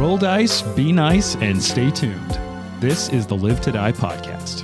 Roll dice, be nice, and stay tuned. This is the Live to Die podcast.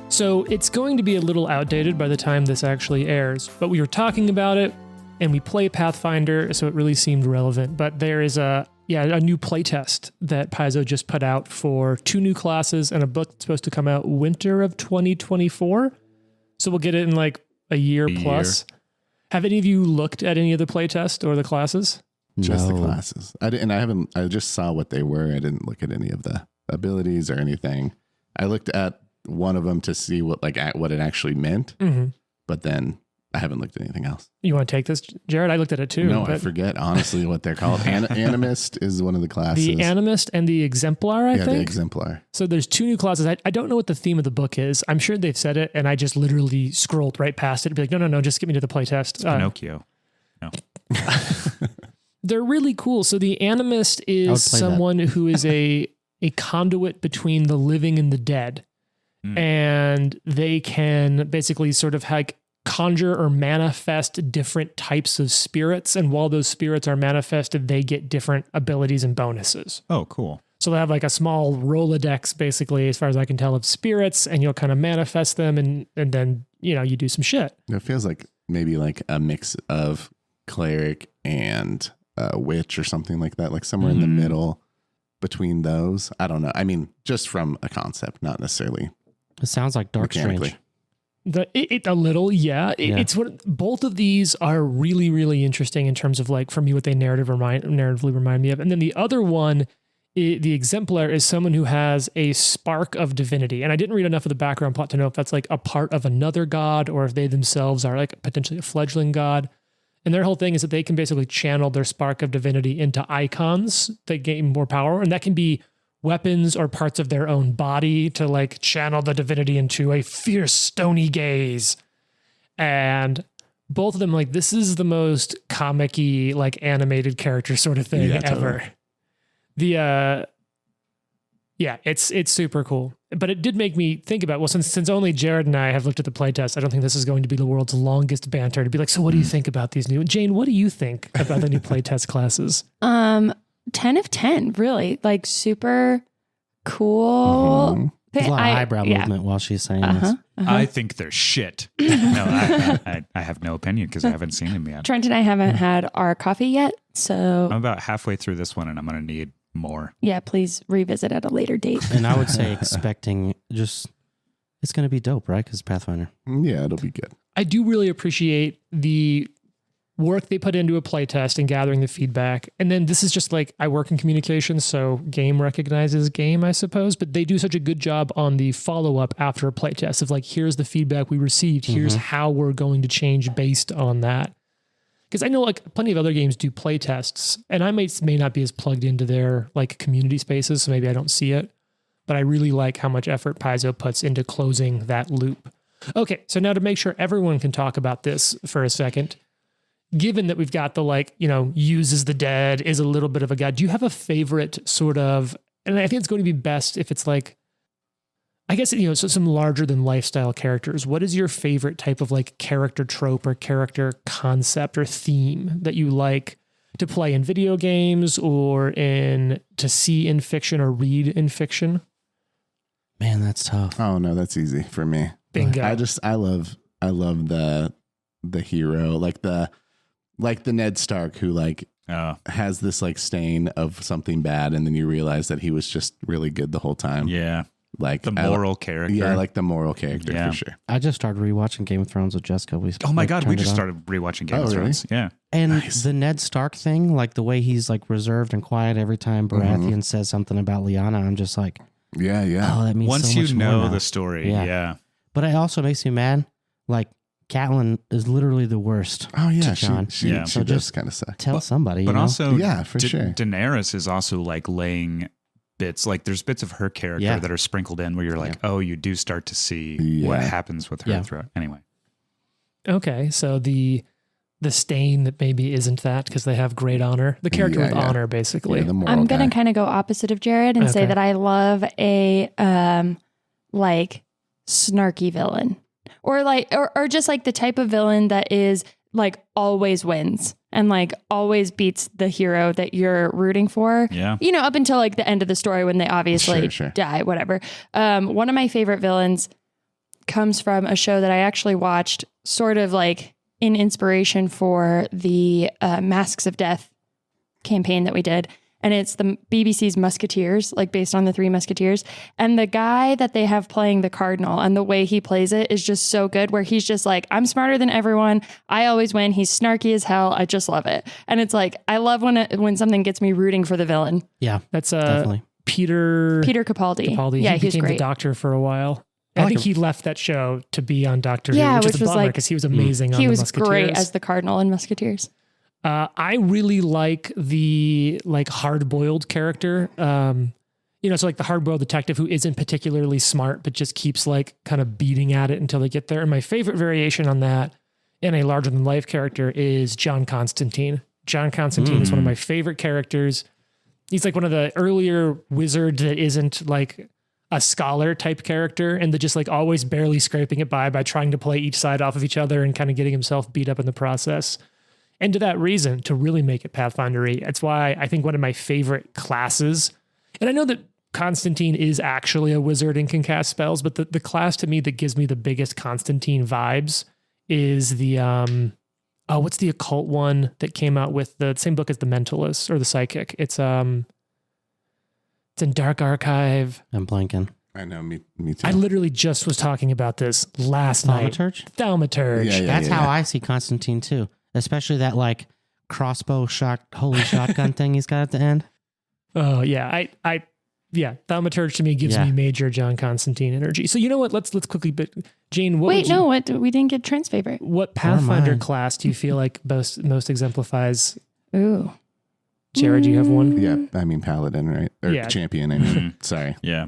So it's going to be a little outdated by the time this actually airs, but we were talking about it and we play Pathfinder, so it really seemed relevant. But there is a new playtest that Paizo just put out for 2 new classes and a book that's supposed to come out winter of 2024. So we'll get it in like a year plus. Have any of you looked at any of the playtest or the classes? Just the classes. I just saw what they were. I didn't look at any of the abilities or anything. I looked at one of them to see what it actually meant, but then I haven't looked at anything else. You want to take this, Jared? I looked at it too. No, I forget honestly what they're called. Animist is one of the classes. The Animist and the Exemplar, I think. Yeah, the Exemplar. So there's 2 new classes. I don't know what the theme of the book is. I'm sure they've said it, and I just literally scrolled right past it and be like, no, just get me to the playtest. Pinocchio. No. They're really cool. So the Animist is someone who is a conduit between the living and the dead. And they can basically sort of like conjure or manifest different types of spirits. And while those spirits are manifested, they get different abilities and bonuses. Oh, cool. So they have like a small Rolodex, basically, as far as I can tell, of spirits, and you'll kind of manifest them and then, you do some shit. It feels like maybe like a mix of cleric and witch or something like that, like somewhere in the middle between those. I don't know. I mean, just from a concept, not necessarily. It sounds like Dark Strange. A little, yeah. It's what both of these are really, really interesting in terms of like, for me, what they narratively remind me of. And then the other one, the Exemplar, is someone who has a spark of divinity. And I didn't read enough of the background plot to know if that's like a part of another god or if they themselves are like potentially a fledgling god. And their whole thing is that they can basically channel their spark of divinity into icons that gain more power. And that can be weapons or parts of their own body to like channel the divinity into a fierce stony gaze. And both of them, like, this is the most comic-y, like animated character sort of thing ever. Totally. It's super cool. But it did make me think about, well, since only Jared and I have looked at the playtest, I don't think this is going to be the world's longest banter to be like, so what do you think about these new? Jane, what do you think about the new playtest classes? 10 of 10, really. Like, super cool. There's a lot of eyebrow movement while she's saying this. I think they're shit. No, I have no opinion because I haven't seen them yet. Trent and I haven't had our coffee yet, so... I'm about halfway through this one and I'm going to need more. Yeah, please revisit at a later date. And I would say expecting it's going to be dope, right? Because Pathfinder. Yeah, it'll be good. I do really appreciate the work they put into a playtest and gathering the feedback. And then this is just like, I work in communications, so game recognizes game, I suppose, but they do such a good job on the follow-up after a playtest of like, here's the feedback we received. Here's how we're going to change based on that. Because I know like plenty of other games do playtests, and I may not be as plugged into their like community spaces, so maybe I don't see it, but I really like how much effort Paizo puts into closing that loop. Okay, so now to make sure everyone can talk about this for a second, given that we've got the like, uses the dead, is a little bit of a god, do you have a favorite sort of, and I think it's going to be best if it's like, I guess, so some larger than lifestyle characters. What is your favorite type of like character trope or character concept or theme that you like to play in video games or to see in fiction or read in fiction? Man, that's tough. Oh no, that's easy for me. Bingo. I love the hero, like the Ned Stark who like has this like stain of something bad, and then you realize that he was just really good the whole time. Yeah. Like the moral character. Yeah, I like the moral character for sure. I just started rewatching Game of Thrones with Jessica. Oh my God, we just started rewatching Game of Thrones. Yeah. And the Ned Stark thing, like the way he's like reserved and quiet every time Baratheon says something about Lyanna, I'm just like, yeah. Oh, that means once so much you know more now. the story. Yeah. But it also makes me mad. Like Catelyn is literally the worst. Oh yeah, to Jon. she does kind of suck. Tell somebody. But also, yeah, for sure. Daenerys is also like laying bits, like there's bits of her character that are sprinkled in where you're like, oh, you do start to see what happens with her throughout. Anyway. Okay, so the the stain that maybe isn't that because they have great honor. The character with honor, basically. Yeah, the moral I'm gonna guy. kind of go opposite of Jared and say Okay. that I love a like snarky villain, or like or just like the type of villain that is like always wins and like always beats the hero that you're rooting for. Yeah. You know, up until like the end of the story when they obviously Sure. die, whatever. One of my favorite villains comes from a show that I actually watched sort of like in inspiration for the Masks of Death campaign that we did. And it's the BBC's Musketeers, like based on the Three Musketeers. And the guy that they have playing the Cardinal and the way he plays it is just so good, where he's just like, I'm smarter than everyone. I always win. He's snarky as hell. I just love it. And it's like, I love when something gets me rooting for the villain. Yeah, That's definitely. Peter Capaldi. Yeah, he he was became the great. Doctor for a while. I think he left that show to be on Doctor Who, Yeah, which which is a was bummer like- because he was amazing on He the was Musketeers. great as the Cardinal in Musketeers. I really like the like hard-boiled character. You know, so like the hard-boiled detective who isn't particularly smart, but just keeps like kind of beating at it until they get there. And my favorite variation on that in a larger-than-life character is John Constantine. John Constantine is one of my favorite characters. He's like one of the earlier wizards that isn't like a scholar type character and that just like always barely scraping it by trying to play each side off of each other and kind of getting himself beat up in the process. And to that reason, to really make it Pathfinder-y, that's why I think one of my favorite classes, and I know that Constantine is actually a wizard and can cast spells, but the class to me that gives me the biggest Constantine vibes is the, what's the occult one that came out with the same book as The Mentalist or The Psychic? It's in Dark Archive. I'm blanking. I know, me too. I literally just was talking about this last night. Thaumaturge? Thaumaturge. Yeah, That's how I see Constantine too. Especially that like crossbow shot, holy shotgun thing he's got at the end. Oh yeah, Thaumaturge to me gives me major John Constantine energy. So you know what? Let's quickly. But Jane, what? Wait, no, what? We didn't get Trent's favorite. What Pathfinder mine. class do you feel like most exemplifies? Ooh. Jared, do you have one? Yeah, I mean paladin, right? Or Yeah. champion. I mean, sorry. Yeah.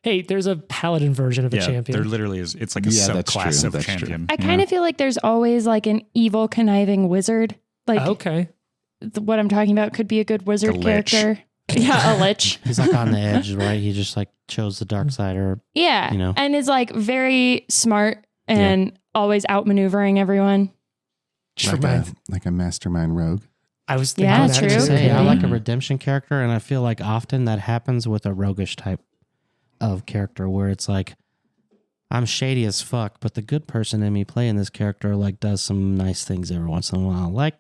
Hey, there's a paladin version of a Yeah. champion. There literally is. It's like a Yeah, that's subclass true. of That's true. champion. I kind of feel like there's always like an evil conniving wizard. Like Okay. what I'm talking about could be a good wizard A lich. character. Yeah, a lich. He's like on the edge, right? He just like chose the dark side or Yeah. You know. And is like very smart and always outmaneuvering everyone. Like a mastermind rogue. I was thinking Yeah, that true. too. say, I Okay. like a redemption character, and I feel like often that happens with a roguish type of character where it's like, I'm shady as fuck, but the good person in me playing this character like does some nice things every once in a while, like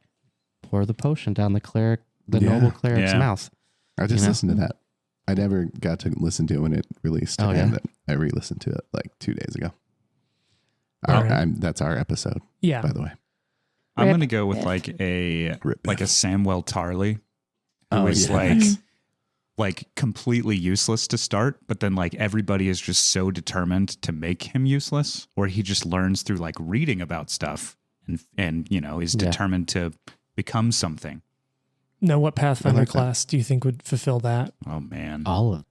pour the potion down the noble cleric's Yeah. mouth. I just You know? listened to that. I never got to listen to it when it released. Oh, and yeah? I re-listened to it like 2 days ago. All right. That's our episode, Yeah. by the way. I'm Rip. going to go with Yeah. like a Samwell Tarley, who Oh, is yeah. like completely useless to start, but then like everybody is just so determined to make him useless, or he just learns through like reading about stuff and you know is Yeah. determined to become something. Now, what Pathfinder like that. class do you think would fulfill that? Oh man. All of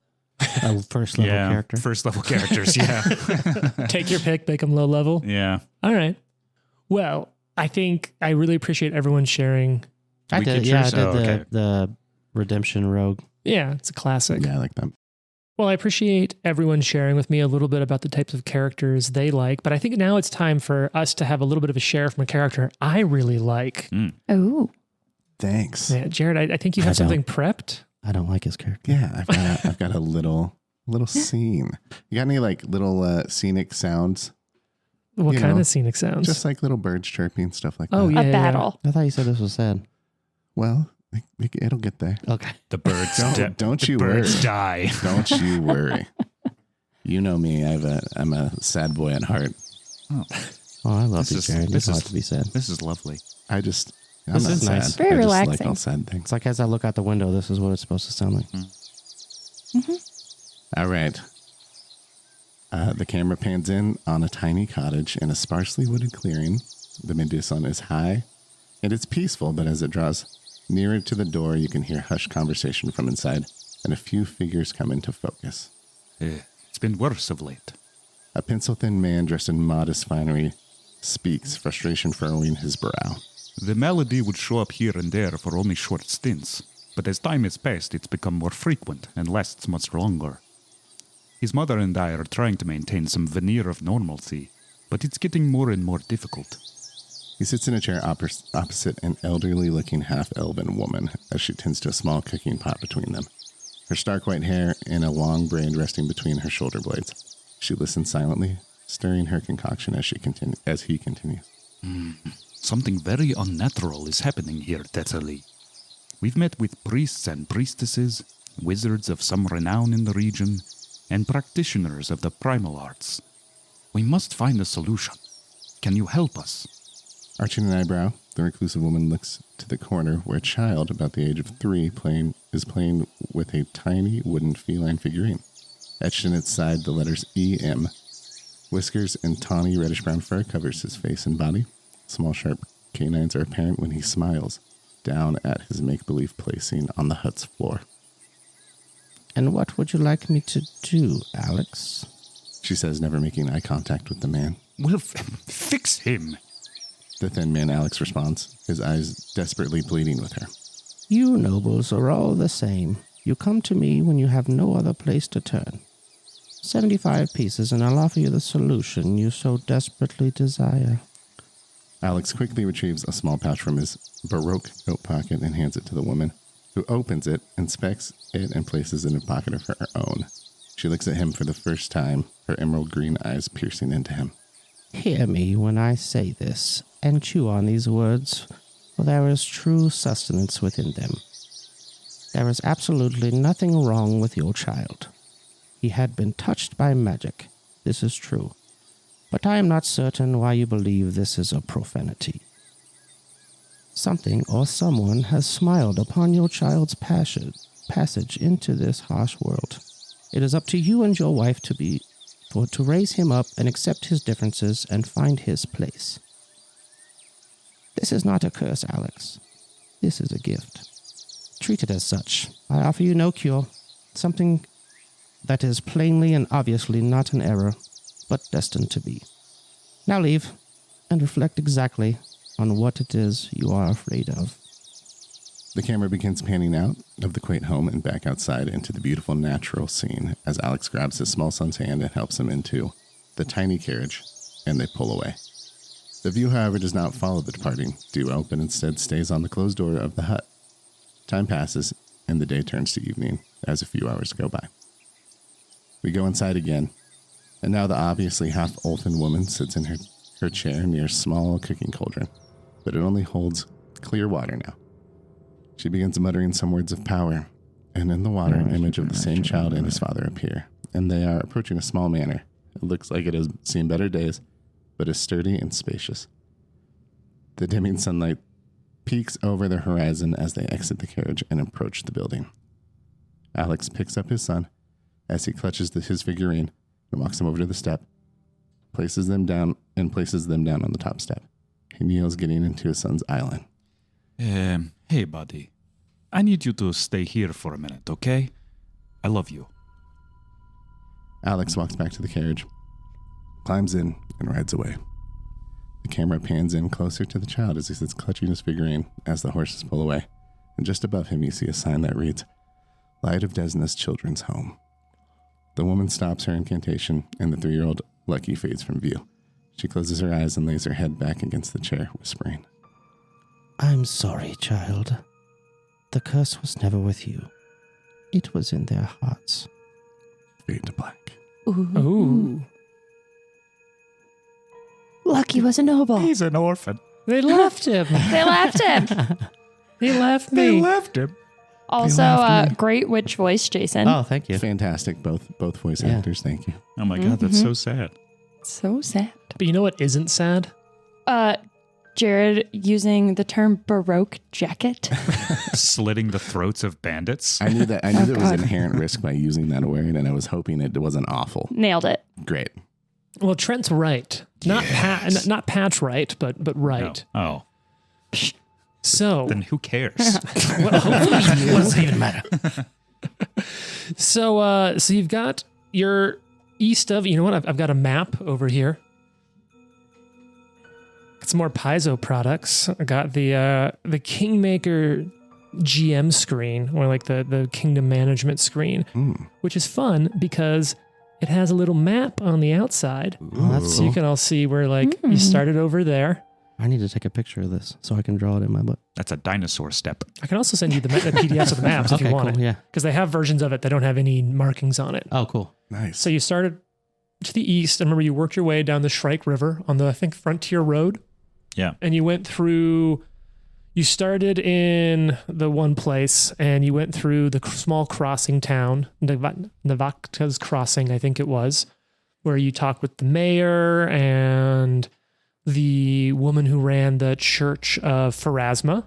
a first level yeah. character. First level characters. Yeah. Take your pick, make them low level. Yeah. All right. Well, I think I really appreciate everyone sharing. I We did. could Yeah, I choose- did oh, okay. the redemption rogue. Yeah, it's a classic. Yeah, I like that. Well, I appreciate everyone sharing with me a little bit about the types of characters they like, but I think now it's time for us to have a little bit of a share from a character I really like. Oh. Thanks. Yeah, Jared, I think you have I don't. something prepped. I don't like his character. Yeah, I've got a little scene. You got any like little scenic sounds? What You kind know, of scenic sounds? Just like little birds chirping, stuff like Oh, that. yeah. A battle. I thought you said this was sad. Well, it'll get there. Okay. The birds Don't the you birds worry. die. Don't you worry. You know me. I'm a sad boy at heart. Oh, Oh, I love This you, is- Jared. You this don't is- have to be sad. this is lovely. I'm This not is sad. nice. Very I just like relaxing. all sad things. It's like as I look out the window, this is what it's supposed to sound like. All right. The camera pans in on a tiny cottage in a sparsely wooded clearing. The Meduson is high, and it's peaceful, but as it draws nearer to the door, you can hear hushed conversation from inside, and a few figures come into focus. It's been worse of late. A pencil-thin man dressed in modest finery speaks, frustration furrowing his brow. The malady would show up here and there for only short stints, but as time has passed, it's become more frequent and lasts much longer. His mother and I are trying to maintain some veneer of normalcy, but it's getting more and more difficult. He sits in a chair opposite an elderly-looking half-elven woman as she tends to a small cooking pot between them. Her stark white hair in a long braid resting between her shoulder blades. She listens silently, stirring her concoction as he continues. Something very unnatural is happening here, Tetali. We've met with priests and priestesses, wizards of some renown in the region, and practitioners of the primal arts. We must find a solution. Can you help us? Arching an eyebrow, the reclusive woman looks to the corner where a child about the age of 3 is playing with a tiny wooden feline figurine. Etched in its side the letters E.M. Whiskers and tawny reddish-brown fur covers his face and body. Small sharp canines are apparent when he smiles down at his make-believe placing on the hut's floor. And what would you like me to do, Alex? She says, never making eye contact with the man. Well, fix him. The thin man Alex responds, his eyes desperately pleading with her. You nobles are all the same. You come to me when you have no other place to turn. 75 pieces, and I'll offer you the solution you so desperately desire. Alex quickly retrieves a small pouch from his Baroque coat pocket and hands it to the woman, who opens it, inspects it, and places it in a pocket of her own. She looks at him for the first time, her emerald green eyes piercing into him. Hear me when I say this, and chew on these words, for there is true sustenance within them. There is absolutely nothing wrong with your child. He had been touched by magic, this is true, but I am not certain why you believe this is a profanity. Something or someone has smiled upon your child's passage into this harsh world. It is up to you and your wife to raise him up and accept his differences and find his place. This is not a curse, Alex. This is a gift. Treat it as such. I offer you no cure. Something that is plainly and obviously not an error, but destined to be. Now leave, and reflect exactly on what it is you are afraid of. The camera begins panning out of the quaint home and back outside into the beautiful natural scene as Alex grabs his small son's hand and helps him into the tiny carriage, and they pull away. The view, however, does not follow the departing duo, but instead stays on the closed door of the hut. Time passes, and the day turns to evening as a few hours go by. We go inside again, and now the obviously half-elfin woman sits in her chair near a small cooking cauldron, but it only holds clear water now. She begins muttering some words of power, and in the water an image of the same child and his father appear, and they are approaching a small manor. It looks like it has seen better days, but is sturdy and spacious. The dimming sunlight peeks over the horizon as they exit the carriage and approach the building. Alex picks up his son as he clutches his figurine and walks him over to the step, places them down on the top step. He kneels, getting into his son's island. Hey, buddy. I need you to stay here for a minute, okay? I love you. Alex walks back to the carriage, climbs in, and rides away. The camera pans in closer to the child as he sits clutching his figurine as the horses pull away, and just above him you see a sign that reads, Light of Desna's Children's Home. The woman stops her incantation, and the 3-year-old Lucky fades from view. She closes her eyes and lays her head back against the chair, whispering, I'm sorry, child. The curse was never with you. It was in their hearts. Fade to black. Ooh. Lucky was a noble. He's an orphan. They left him. They left him. They left me. They left him. Also, great witch voice, Jason. Oh, thank you. Fantastic, both voice actors, thank you. Oh my God, that's so sad. So sad. But you know what isn't sad? Jared using the term Baroque jacket. Slitting the throats of bandits. I knew there was inherent risk by using that word, and I was hoping it wasn't awful. Nailed it. Great. Well, Trent's right. Not not Patch right, but right. No. Oh. So Then who cares? well, hopefully you. What does it even matter? So you've got your east of. You know what? I've got a map over here. Some more Paizo products. I got the Kingmaker GM screen, or like the Kingdom Management screen, which is fun because it has a little map on the outside. Oh, that's So you can all see where like you started over there. I need to take a picture of this so I can draw it in my book. That's a dinosaur step. I can also send you the PDFs of the maps if you want cool, it. yeah. Because they have versions of it that don't have any markings on it. Oh, cool. Nice. So you started to the east. I remember you worked your way down the Shrike River on the, I think, Frontier Road. Yeah. And you went through, you started in the one place and you went through the small crossing town, Navakta's Crossing, I think it was, where you talked with the mayor and the woman who ran the Church of Pharasma.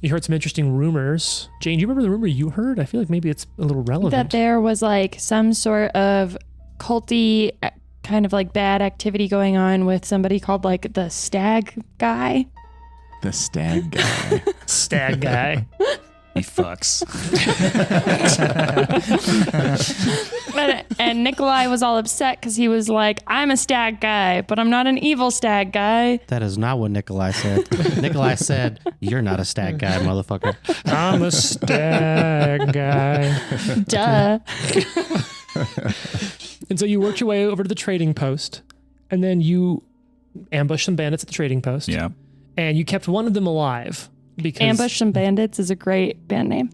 You heard some interesting rumors. Jane, do you remember the rumor you heard? I feel like maybe it's a little relevant. That there was like some sort of culty kind of like bad activity going on with somebody called like the Stag Guy. The Stag Guy. Stag Guy. He fucks. And Nikolai was all upset because he was like, I'm a stag guy, but I'm not an evil stag guy. That is not what Nikolai said. Nikolai said, "You're not a stag guy, motherfucker." I'm a stag guy. Duh. And so you worked your way over to the trading post, and then you ambushed some bandits at the trading post. Yeah. And you kept one of them alive because Ambush Some Bandits is a great band name.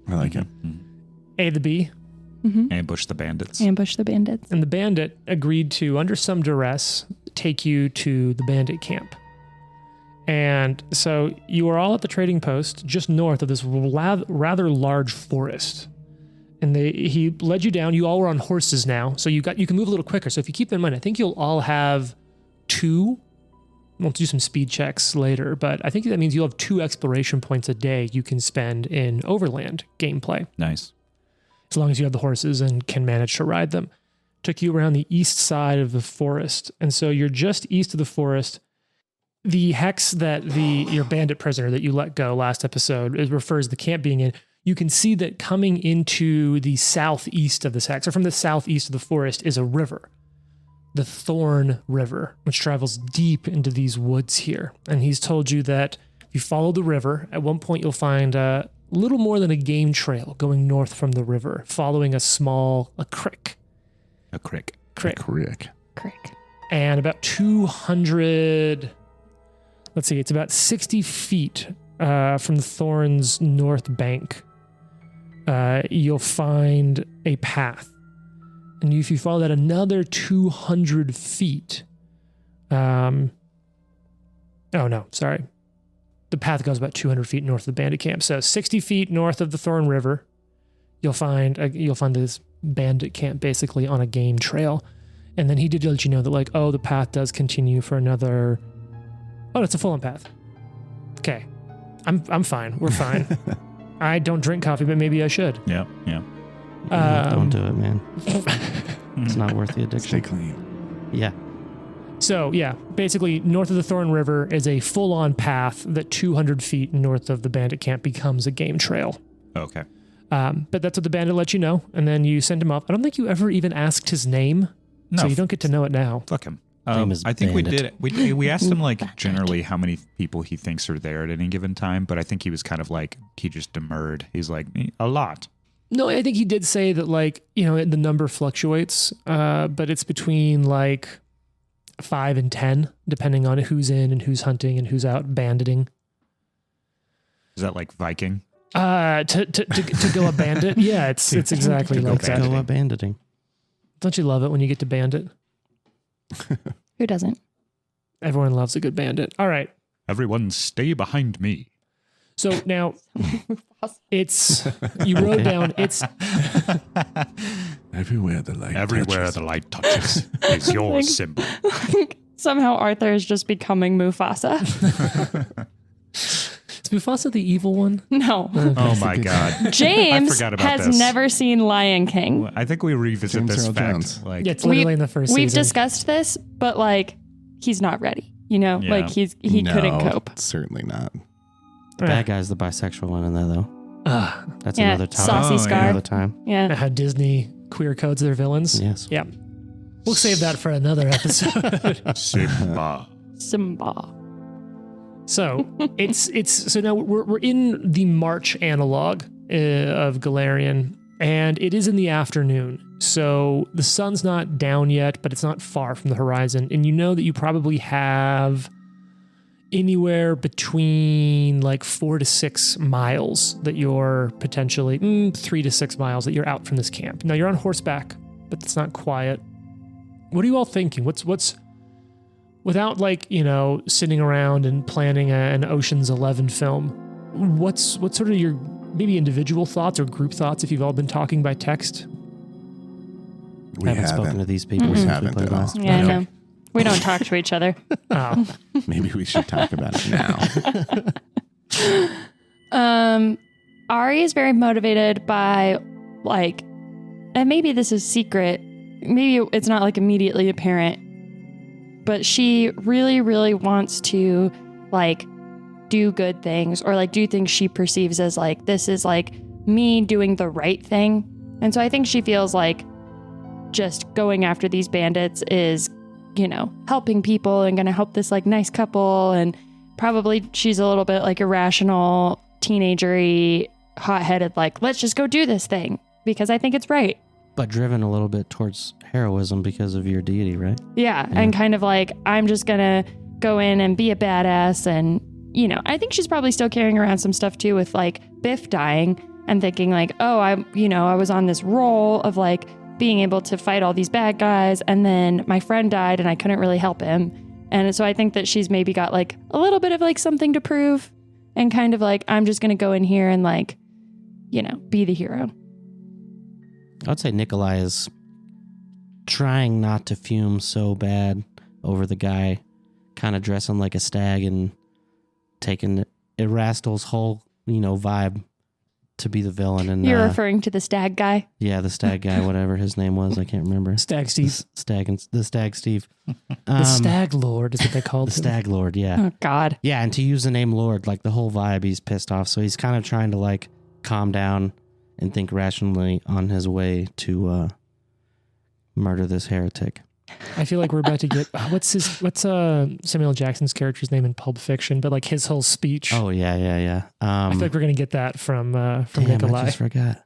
I like it. A the B. Ambush the bandits. Ambush the Bandits. And the bandit agreed to, under some duress, take you to the bandit camp. And so you were all at the trading post just north of this rather large forest. And he led you down. You all were on horses now, so you can move a little quicker. So if you keep that in mind, I think you'll all have 2. We'll do some speed checks later, but I think that means you'll have 2 exploration points a day you can spend in overland gameplay. Nice. As long as you have the horses and can manage to ride them. Took you around the east side of the forest. And so you're just east of the forest. The hex that your bandit prisoner that you let go last episode, it refers to the camp being in. You can see that coming into the southeast of this hex, or from the southeast of the forest, is a river. The Thorn River, which travels deep into these woods here. And he's told you that if you follow the river, at one point you'll find a little more than a game trail going north from the river, following a creek. A crick. Crick. Crick. And about 200, it's about 60 feet from the Thorn's north bank, you'll find a path. And if you follow that another 200 feet, the path goes about 200 feet north of the bandit camp. So 60 feet north of the Thorn River, you'll find this bandit camp basically on a game trail. And then he did let you know that the path does continue for another. Oh, it's a full-on path. Okay, I'm fine. We're fine. I don't drink coffee, but maybe I should. Yeah. Don't do it, man. It's not worth the addiction. Stay clean. Yeah. So, yeah, basically north of the Thorn River is a full-on path that 200 feet north of the bandit camp becomes a game trail. Okay. But that's what the bandit let you know, and then you send him off. I don't think you ever even asked his name, so you don't get to know it now. Fuck him. Name is I think Bandit. we did. We asked him generally how many people he thinks are there at any given time, but I think he was kind of he just demurred. He's like, a lot. No, I think he did say that the number fluctuates, but it's between 5 and 10, depending on who's in and who's hunting and who's out banditing. Is that like Viking? To go a bandit? Yeah, it's exactly like that. Go a banditing. Don't you love it when you get to bandit? Who doesn't? Everyone loves a good bandit. All right. Everyone stay behind me. So now you wrote down Everywhere the light touches is your symbol. Somehow Arthur is just becoming Mufasa. Is Mufasa the evil one? No. Oh my God. James I forgot about has this. never seen Lion King. I think we revisit James this Earl fact. Jones. Yeah, it's literally in the first We've season. discussed this, but he's not ready. You know, Yeah. he couldn't cope. Certainly not. The bad guy's the bisexual one in there, though. That's Yeah, another time. Saucy Scar. Another time. Yeah. How Disney queer codes their villains. Yes. Yeah. We'll save that for another episode. Simba. Simba. So so now we're in the March analog of Galarian, and it is in the afternoon. So the sun's not down yet, but it's not far from the horizon. And you know that you probably have anywhere between like 4 to 6 miles that you're potentially 3 to 6 miles that you're out from this camp. Now you're on horseback, but it's not quiet. What are you all thinking? What's without like, sitting around and planning an Ocean's 11 film, what's sort of your maybe individual thoughts or group thoughts if you've all been talking by text? We I haven't spoken to these people We since haven't played at all. last. Yeah, I know. We don't talk to each other. Oh. Maybe we should talk about it now. Ari is very motivated by like, and maybe this is secret. Maybe it's not like immediately apparent, but she really, really wants to like do good things or like do things she perceives as like, this is like me doing the right thing. And so I think she feels like just going after these bandits is, helping people and going to help this like nice couple. And probably she's a little bit like irrational, teenagery, hot-headed, like, let's just go do this thing because I think it's right. But driven a little bit towards heroism because of your deity, right? Yeah. And kind of like, I'm just going to go in and be a badass. And, I think she's probably still carrying around some stuff too with like Biff dying and thinking like, oh, I was on this role of like being able to fight all these bad guys. And then my friend died and I couldn't really help him. And so I think that she's maybe got like a little bit of like something to prove and kind of like, I'm just going to go in here and like, be the hero. I'd say Nikolai is trying not to fume so bad over the guy kind of dressing like a stag and taking Erastil's whole, vibe to be the villain. And You're referring to the stag guy? Yeah, the stag guy, whatever his name was. I can't remember. Stag Steve. The Stag Steve. The Stag Lord is what they called The him. Stag Lord, yeah. Oh, God. Yeah, and to use the name Lord, like the whole vibe, he's pissed off. So he's kind of trying to like calm down and think rationally on his way to murder this heretic. I feel like we're about to get what's Samuel Jackson's character's name in Pulp Fiction, but like his whole speech. Oh yeah. I feel like we're gonna get that from damn, Nikolai. I just forgot.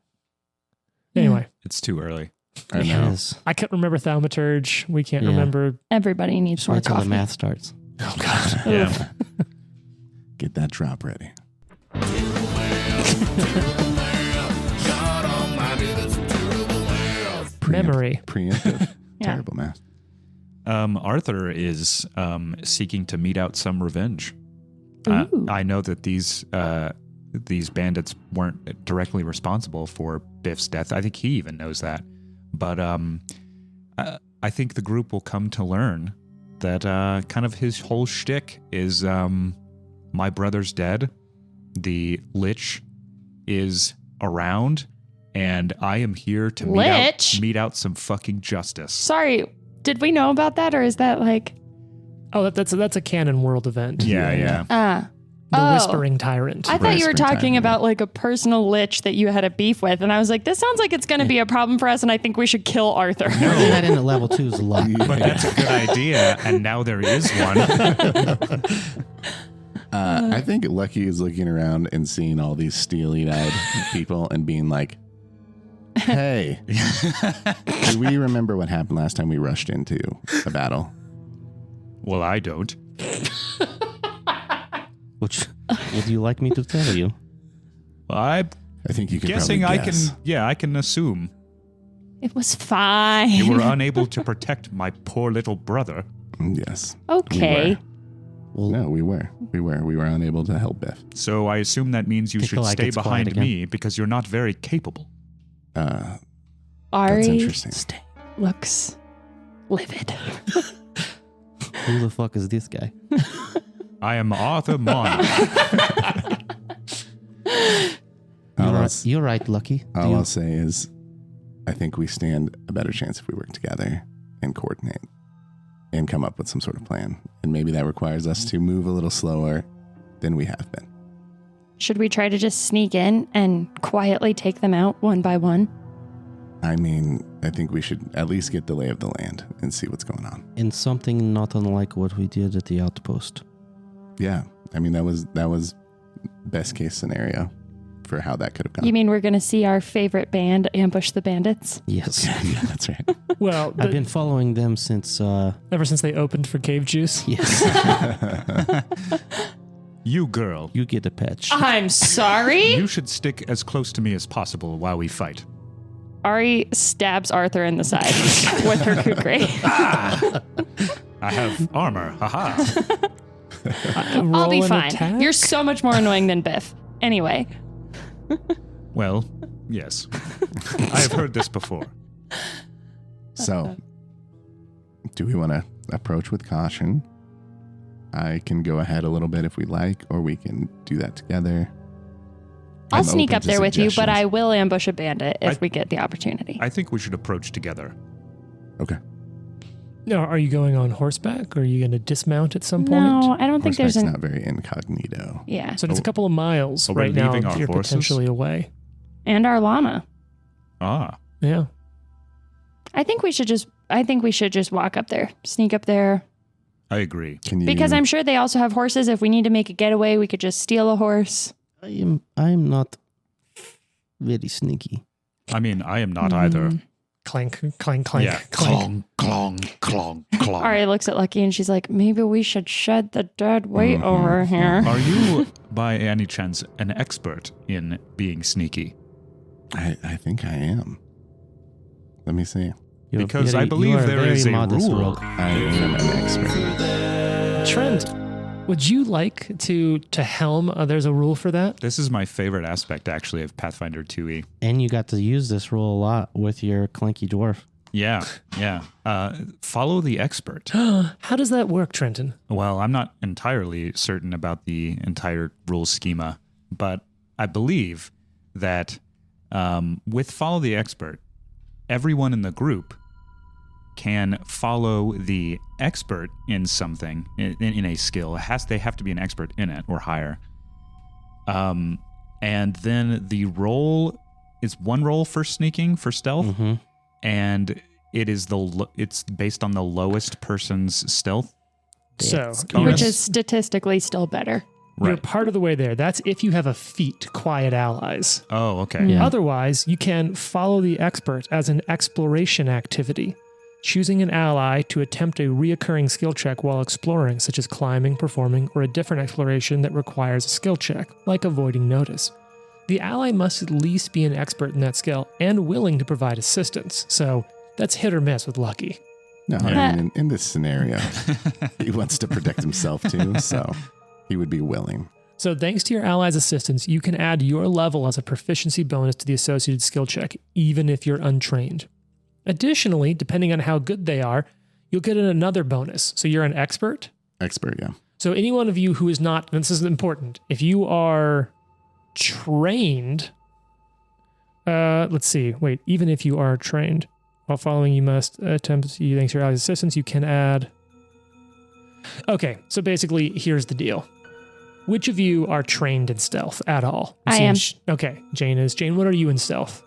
Anyway, It's too early. I know. Yes. I can't remember Thaumaturge. We can't Yeah. remember. Everybody needs Just more wait till the coffee. math starts. Oh God. Yeah. Get that drop ready. Memory. Preemptive. Yeah. Terrible math. Arthur is seeking to mete out some revenge. Ooh. I know that these bandits weren't directly responsible for Biff's death. I think he even knows that. But I think the group will come to learn that kind of his whole shtick is my brother's dead, the Lich is around, and I am here to mete out some fucking justice. Sorry, did we know about that or is that like... Oh, that's a canon world event. Yeah. The Whispering Tyrant. I thought you were Whispering talking Tyrant, about like a personal lich that you had a beef with, and I was like, this sounds like it's going to be a problem for us, and I think we should kill Arthur. No, that in at level 2 is a lot. But that's a good idea, and now there is one. I think Lucky is looking around and seeing all these steely-eyed people and being like, hey, do we remember what happened last time we rushed into a battle? Well, I don't. Which would you like me to tell you? I'm I think you can guessing probably I guess. can assume. It was fine. You were unable to protect my poor little brother. Yes. Okay. Well, No, we were. We were unable to help Biff. So I assume that means you should Nikolai stay gets quiet behind again. me because you're not very capable. That's Ari interesting. looks livid. who the fuck is this guy? I am Arthur Mon. You're right, Lucky. All I'll say is I think we stand a better chance if we work together and coordinate and come up with some sort of plan. And maybe that requires us to move a little slower than we have been. Should we try to just sneak in and quietly take them out one by one? I mean, I think we should at least get the lay of the land and see what's going on. In something not unlike what we did at the outpost. Yeah. I mean, that was best case scenario for how that could have gone. You mean we're going to see our favorite band ambush the bandits? Yes. Yeah, that's right. Well, I've been following them since... ever since they opened for Cave Juice. Yes. You girl, You get a patch. I'm sorry. you should stick as close to me as possible while we fight. Ari stabs Arthur in the side with her kukri. I have armor. Haha. I'll be Roll an fine. attack? You're so much more annoying than Biff. Anyway, Well, yes. I have heard this before. So, do we want to approach with caution? I can go ahead a little bit if we like, or we can do that together. I'll I'm sneak open up to there with you, but suggestions. I will ambush a bandit if we get the opportunity. I think we should approach together. Okay. No, are you going on horseback or are you going to dismount at some point? No, I don't think there's Horseback's an. not very incognito. Yeah, So it's a couple of miles Are we right now. leaving our You're horses? potentially away. and our llama. Ah. Yeah. I think we should just walk up there, sneak up there, I agree. Can you? because I'm sure they also have horses. If we need to make a getaway, we could just steal a horse. I am not very sneaky. I mean, I am not either. Clank, clank, clank, Yeah. clank. Clong, clong, clong. Ari looks at Lucky and she's like, maybe we should shed the dead weight over here. Are you, by any chance, an expert in being sneaky? I think I am. Let me see. You're Because very- I believe you are there very is a modest rule. rogue. I am an expert. Trent, would you like to helm? There's a rule for that. This is my favorite aspect, actually, of Pathfinder 2e. And you got to use this rule a lot with your clanky dwarf. Yeah, yeah. Follow the expert. How does that work, Trenton? Well, I'm not entirely certain about the entire rule schema, but I believe that with Follow the Expert, everyone in the group can follow the expert in something, in a skill. They have to be an expert in it or higher. And then the roll is one roll for sneaking, for stealth, Mm-hmm. and it is it's based on the lowest person's stealth. So, bonus. Which is statistically still better. you're Right. part of the way there. That's if you have a feat, Quiet Allies. Oh, okay. Yeah. Otherwise, you can follow the expert as an exploration activity, choosing an ally to attempt a reoccurring skill check while exploring, such as climbing, performing, or a different exploration that requires a skill check, like avoiding notice. The ally must at least be an expert in that skill and willing to provide assistance, so that's hit or miss with Lucky. No, I mean, in this scenario, he wants to protect himself too, so he would be willing. So thanks to your ally's assistance, you can add your level as a proficiency bonus to the associated skill check, even if you're untrained. Additionally, depending on how good they are, you'll get another bonus. So you're an expert. Expert, yeah. So any one of you who is not, and this is important, if you are trained, even if you are trained, while following you must attempt, thanks to your ally's assistance, you can add. Okay, so basically, here's the deal. Which of you are trained in stealth at all? I am. Okay, Jane is. Jane, what are you in stealth?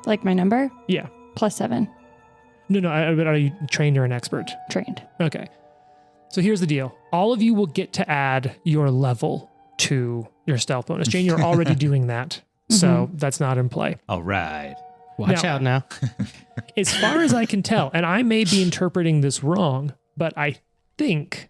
Like my number? Yeah. +7. No, but are you trained or an expert? Trained. Okay. So here's the deal. All of you will get to add your level to your stealth bonus. Jane, you're already doing that. So that's not in play. All right. Watch Now- out now. As far as I can tell, and I may be interpreting this wrong, but I think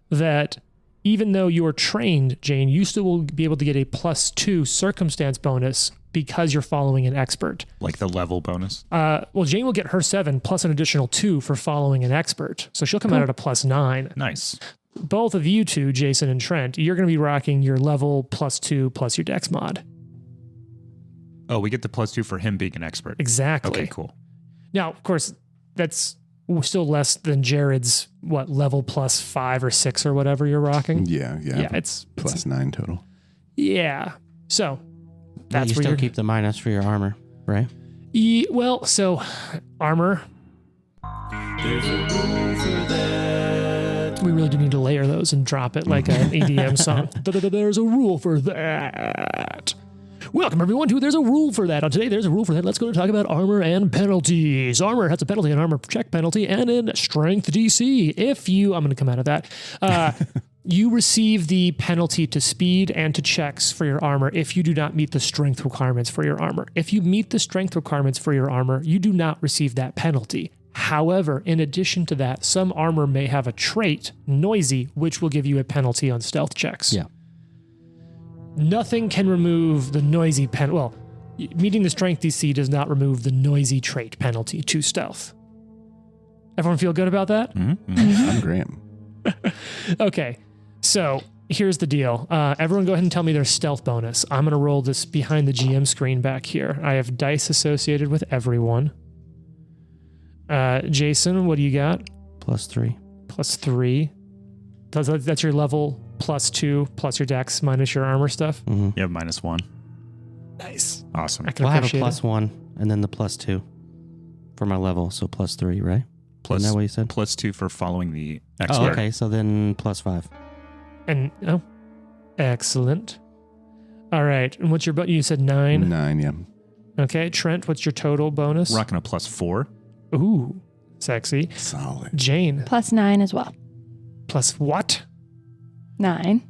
that even though you're trained, Jane, you still will be able to get a +2 circumstance bonus because you're following an expert. Like the level bonus. Well, Jane will get her 7 plus an additional 2 for following an expert. So she'll come out at a +9. Nice. Both of you two, Jason and Trent, you're going to be rocking your level +2 plus your dex mod. Oh, we get the +2 for him being an expert. Exactly. Okay, cool. Now, of course, that's still less than Jared's, level +5 or 6 or whatever you're rocking. Yeah. Yeah, it's +9 total. yeah. So But that's you where still you're. keep the minus for your armor, right? So armor. We really do need to layer those and drop it like an EDM song. There's a rule for that. Welcome everyone to There's a Rule for That. On today, There's a Rule for That. Let's go to talk about armor and penalties. Armor has a penalty, an armor check penalty, and a strength DC. If you, I'm going to come out of that. You receive the penalty to speed and to checks for your armor if you do not meet the strength requirements for your armor. If you meet the strength requirements for your armor, you do not receive that penalty. However, in addition to that, some armor may have a trait, noisy, which will give you a penalty on stealth checks. Yeah. Nothing can remove the noisy well, meeting the strength DC does not remove the noisy trait penalty to stealth. Everyone feel good about that? I'm great. Okay. So here's the deal. Everyone go ahead and tell me their stealth bonus. I'm going to roll this behind the GM screen back here. I have dice associated with everyone. Jason, what do you got? +3. +3. That's your level +2 plus your dex minus your armor stuff. Mm-hmm. You have -1. Nice. Awesome. I can Well, I have a appreciate it. +1 and then the +2 for my level, so +3, right? Isn't that what you said? +2 for following the expert. Oh, okay. So then +5. And excellent. All right. And what's your you said 9? 9, yeah. Okay. Trent, what's your total bonus? Rocking a +4. Ooh, sexy. Solid. Jane, +9 as well. plus what? 9.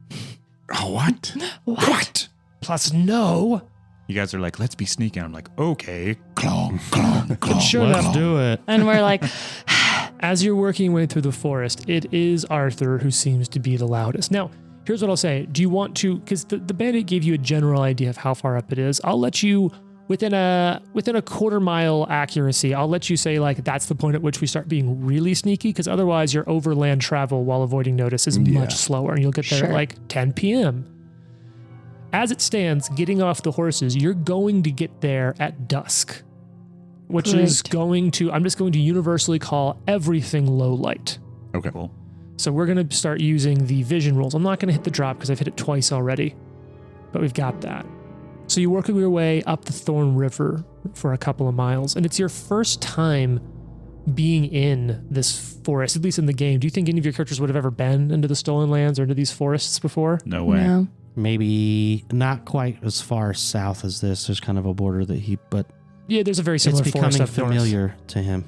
Oh, what? What? Plus no. You guys are like, let's be sneaky. I'm like, okay. Clong, clong, clong. Sure enough, do it. And we're like, as you're working your way through the forest, it is Arthur who seems to be the loudest. Now, here's what I'll say. Do you want to, because the bandit gave you a general idea of how far up it is. I'll let you, within a quarter-mile accuracy, I'll let you say, like, that's the point at which we start being really sneaky, because otherwise your overland travel while avoiding notice is much slower, and you'll get there at like 10 p.m. As it stands, getting off the horses, you're going to get there at dusk, which is going to, I'm just going to universally call everything low light. Okay. Cool. So we're going to start using the vision rules. I'm not going to hit the drop because I've hit it twice already, but we've got that. So you work your way up the Thorn River for a couple of miles, and it's your first time being in this forest, at least in the game. Do you think any of your characters would have ever been into the Stolen Lands or into these forests before? No way. no. Maybe not quite as far south as this. There's kind of a border that but Yeah, there's a very similar it's forest becoming up north. familiar to him.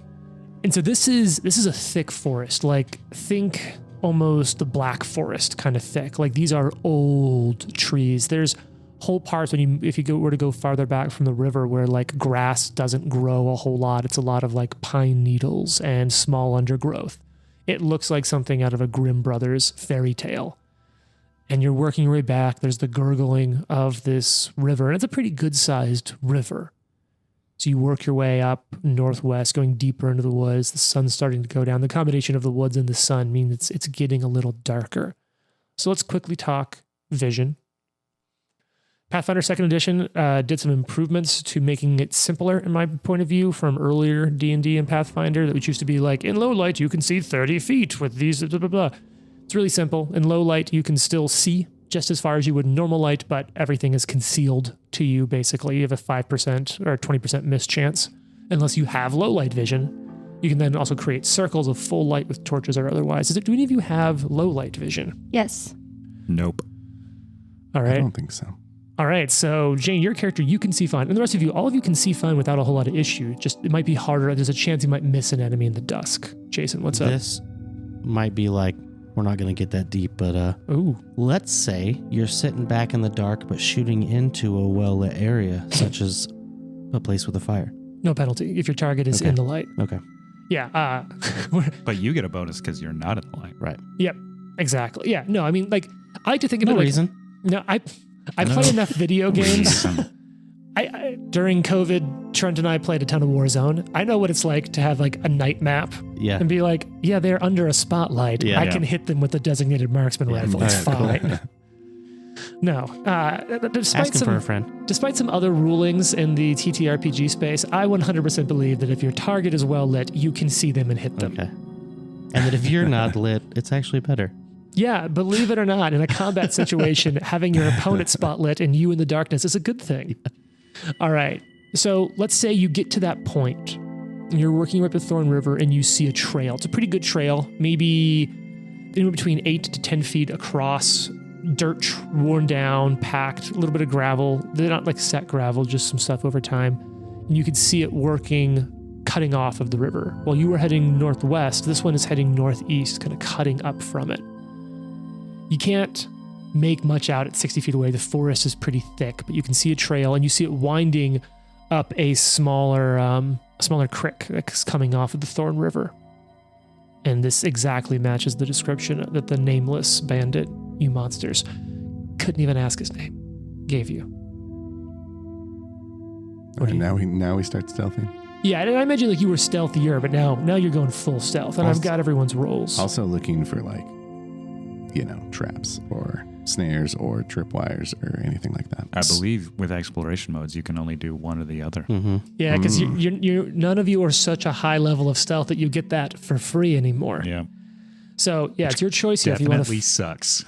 And so this is a thick forest. Like, think almost the Black Forest kind of thick. Like, these are old trees. There's whole parts if you were to go farther back from the river where like grass doesn't grow a whole lot. It's a lot of like pine needles and small undergrowth. It looks like something out of a Grimm Brothers fairy tale. And you're working your way back. There's the gurgling of this river, and it's a pretty good-sized river. So you work your way up northwest, going deeper into the woods. The sun's starting to go down. The combination of the woods and the sun means it's getting a little darker. So let's quickly talk vision. Pathfinder 2nd Edition did some improvements to making it simpler, in my point of view, from earlier D&D and Pathfinder, which used to be like, in low light, you can see 30 feet with these, blah, blah, blah. It's really simple. In low light, you can still see just as far as you would in normal light, but everything is concealed to you, basically. You have a 5% or 20% miss chance, unless you have low light vision. You can then also create circles of full light with torches or otherwise. Do any of you have low light vision? Yes. Nope. All I right. don't think so. All right. So, Jane, your character, you can see fine. And the rest of you, all of you can see fine without a whole lot of issue. Just, it might be harder. There's a chance you might miss an enemy in the dusk. Jason, what's up? This might be like, we're not going to get that deep, but Ooh. let's say you're sitting back in the dark but shooting into a well-lit area, such as a place with a fire. No penalty if your target is Okay. in the light. Okay. Yeah. But you get a bonus because you're not in the light. Right. Yep. Exactly. Yeah. No, I mean, like, I like to think of No it like, reason. no, I play enough video games. I during COVID, Trent and I played a ton of Warzone. I know what it's like to have like a night map Yeah. and be like, yeah, they're under a spotlight. Yeah. I can hit them with a designated marksman Yeah. rifle. It's All right, fine. No. Asking for a friend. Despite some other rulings in the TTRPG space, I 100% believe that if your target is well lit, you can see them and hit them. Okay. And that if you're not lit, it's actually better. Yeah, believe it or not, in a combat situation, having your opponent spotlit and you in the darkness is a good thing. All right. So let's say you get to that point. And you're working your way up the Thorn River and you see a trail. It's a pretty good trail, maybe anywhere between 8 to 10 feet across dirt worn down, packed, a little bit of gravel. They're not like set gravel, just some stuff over time. And you could see it working, cutting off of the river. While you were heading northwest, this one is heading northeast, kind of cutting up from it. You can't make much out at 60 feet away. The forest is pretty thick, but you can see a trail, and you see it winding up a smaller creek that's coming off of the Thorn River. And this exactly matches the description that the nameless bandit, you monsters, couldn't even ask his name, gave you. And now we start stealthing. Yeah, I imagine like you were stealthier, but now you're going full stealth, and I've got everyone's rolls. Also looking for traps or snares or tripwires or anything like that. I believe with exploration modes, you can only do one or the other. Mm-hmm. Yeah, because you're none of you are such a high level of stealth that you get that for free anymore. Yeah. So yeah, it's your choice here if you want to. Definitely sucks.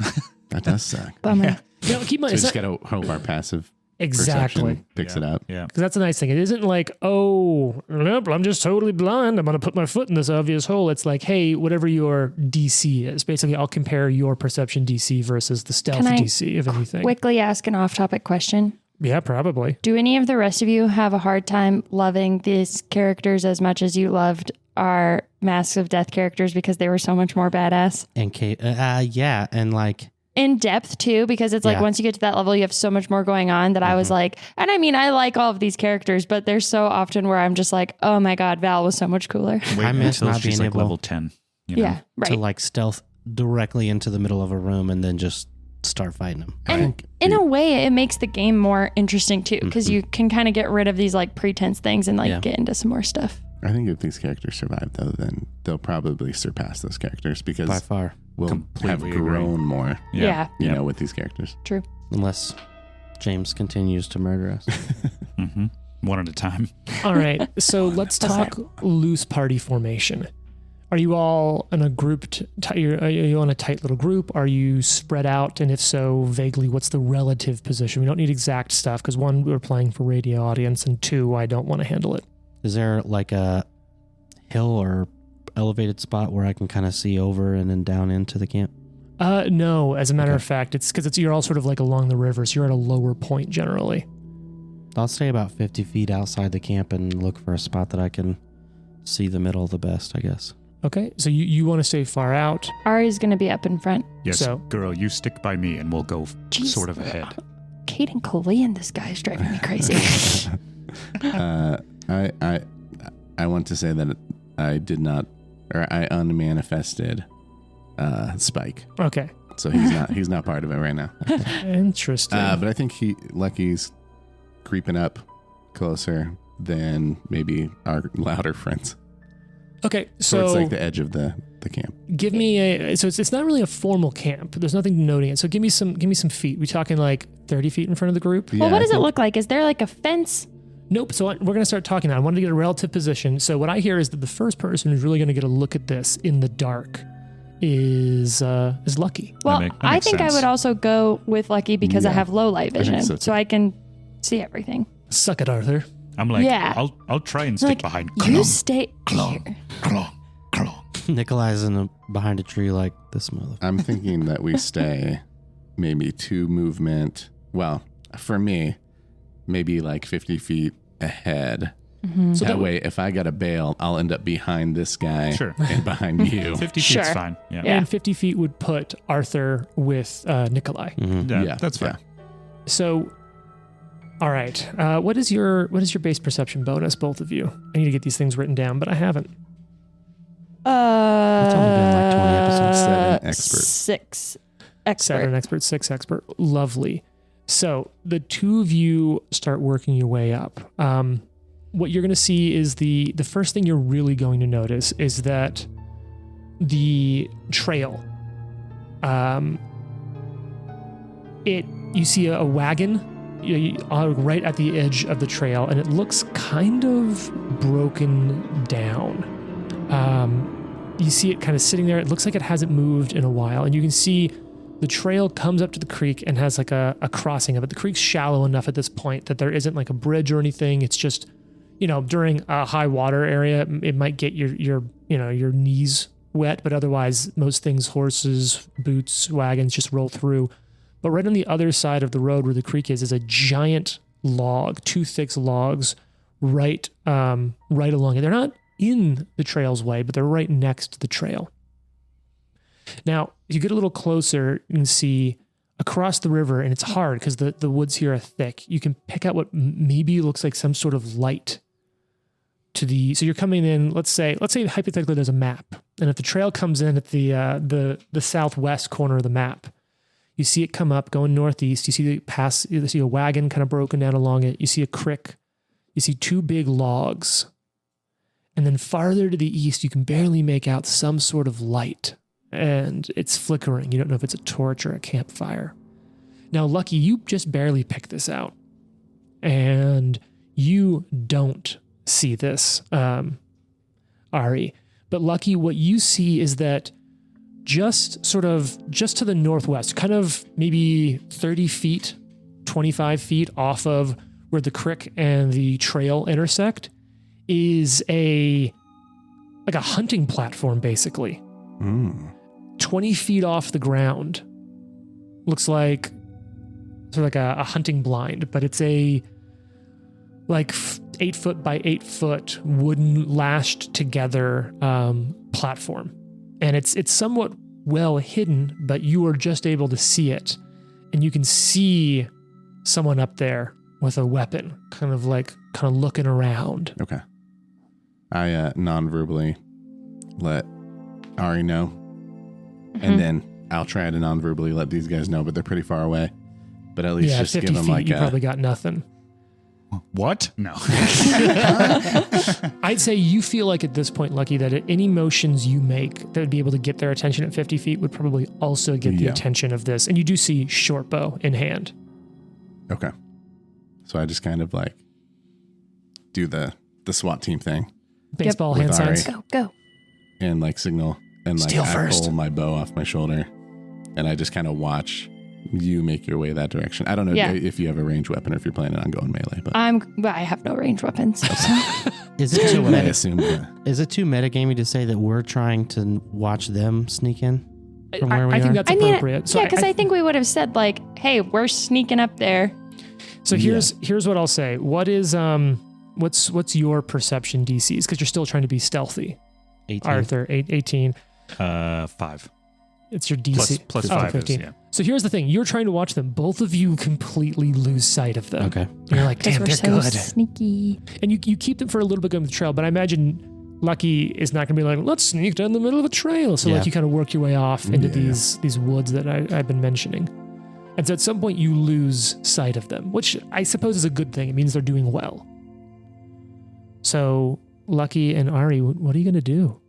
That does suck. Bummer. No, keep in mind, So we it's just not, got to hope our passive exactly. perception picks it up. Yeah. Because that's the nice thing. It isn't like, oh, nope, I'm just totally blind. I'm going to put my foot in this obvious hole. It's like, hey, whatever your DC is. Basically, I'll compare your perception DC versus the stealth Can I DC, if anything. Quickly ask an off-topic question. Yeah, probably. Do any of the rest of you have a hard time loving these characters as much as you loved our Masks of Death characters because they were so much more badass? And Kate, yeah, and like In depth too, because it's like Yeah. once you get to that level, you have so much more going on that I was like, and I mean, I like all of these characters, but there's so often where I'm just like, oh my God, Val was so much cooler. Wait I miss until not she's being like able- level 10. You know? Yeah, right. to like stealth directly into the middle of a room and then just start fighting them. I And think in a way, it makes the game more interesting too, because you can kind of get rid of these like pretense things and like Yeah. get into some more stuff. I think if these characters survive, though, then they'll probably surpass those characters By because far, we'll have Completely agree. grown more, Yeah, you know, with these characters. true. unless James continues to murder us. Mm-hmm. One at a time. All right, so let's That's talk loose party formation. Are you all in a grouped? Are you on a tight little group? Are you spread out? And if so, vaguely, what's the relative position? We don't need exact stuff because one, we're playing for radio audience, and two, I don't want to handle it. Is there like a hill or elevated spot where I can kind of see over and then down into the camp? No. As a matter Okay. of fact, it's because you're all sort of like along the river, so you're at a lower point generally. I'll stay about 50 feet outside the camp and look for a spot that I can see the middle the best, I guess. Okay, so you want to stay far out. Ari's going to be up in front. Yes, So- girl, you stick by me and we'll go Jeez. sort of ahead. Kate and Colleen, this guy is driving me crazy. I want to say that I did not, or I unmanifested Spike, Okay, so he's not part of it right now. interesting. But I think Lucky's creeping up closer than maybe our louder friends. Okay, So so it's like the edge of the camp. give me a. So it's not really a formal camp. There's nothing denoting it. So give me some feet. We talking like 30 feet in front of the group? Well, Yeah, what I does it think- look like? Is there like a fence? Nope. So we're going to start talking now. I wanted to get a relative position. So what I hear is that the first person who's really going to get a look at this in the dark is Lucky. Well, that I makes think I sense. would also go with Lucky because I Yeah, have low light think vision, so, so too. I can see everything. Suck it, Arthur. I'm like, Yeah. I'll try and stick Like, behind. you stay Clong, here. clong, clong. Nikolai's behind a tree like this mother. I'm thinking that we stay maybe 2 movement. Well, for me, maybe like 50 feet ahead. So That way, if I got to bail, I'll end up behind this guy Sure. and behind you. 50 Sure. feet's fine. Yeah. Yeah. And 50 feet would put Arthur with Nikolai. Mhm. Yeah, that's fine. So, all right. What is your base perception bonus, both of you? I need to get these things written down, but I haven't. It's only been like 20 episodes. 7 expert. 6 expert. 7 expert, 6 expert. Lovely. So the two of you start working your way up. What you're going to see is the first thing you're really going to notice is that the trail. You see a wagon right at the edge of the trail, and it looks kind of broken down. You see it kind of sitting there. It looks like it hasn't moved in a while, and you can see the trail comes up to the creek and has like a crossing of it. The creek's shallow enough at this point that there isn't like a bridge or anything. It's just, during a high water area, it might get your knees wet, but otherwise most things, horses, boots, wagons, just roll through. But right on the other side of the road where the creek is a giant log, 2 thick logs right along it. They're not in the trail's way, but they're right next to the trail. Now, if you get a little closer, you can see across the river, and it's hard because the woods here are thick. You can pick out what maybe looks like some sort of light so you're coming in, let's say hypothetically there's a map. And if the trail comes in at the southwest corner of the map, you see it come up going northeast. You see a wagon kind of broken down along it. You see a creek. You see 2 big logs. And then farther to the east, you can barely make out some sort of light. And it's flickering. You don't know if it's a torch or a campfire. Now, Lucky, you just barely picked this out. And you don't see this, Ari. But Lucky, what you see is that just to the northwest, kind of maybe 30 feet, 25 feet off of where the creek and the trail intersect, is a hunting platform, basically. 20 feet off the ground. Looks like sort of like a hunting blind, but it's a 8 foot by 8 foot wooden lashed together platform. And it's somewhat well hidden, but you are just able to see it. And you can see someone up there with a weapon, kind of looking around. Okay. I non-verbally let Ari know. And then I'll try to non-verbally let these guys know, but they're pretty far away. But at least just 50 give them feet, you probably got nothing. What? No. I'd say you feel like at this point, Lucky, that any motions you make that would be able to get their attention at 50 feet would probably also get the attention of this. And you do see short bow in hand. Okay. So I just kind of do the SWAT team thing. Baseball hand Ari. signs. Go. And signal. And Steal I first. pull my bow off my shoulder. And I just kind of watch you make your way that direction. I don't know if you have a ranged weapon or if you're planning on going melee, but I have no ranged weapons. Is it too I assume. Is it too metagamey to say that we're trying to watch them sneak in from where we are? I think that's appropriate. Yeah, because I think we would have said hey, we're sneaking up there. So here's what I'll say. What is what's your perception DCs? Because you're still trying to be stealthy. 18. Arthur, 18. 5. It's your DC. Plus 5 15. is, yeah. So here's the thing. You're trying to watch them. Both of you completely lose sight of them. Okay. And you're like, damn, We're they're so good. sneaky. And you keep them for a little bit on the trail, but I imagine Lucky is not going to be like, let's sneak down the middle of a trail. So you kind of work your way off into these woods that I've been mentioning. And so at some point you lose sight of them, which I suppose is a good thing. It means they're doing well. So Lucky and Ari, what are you going to do?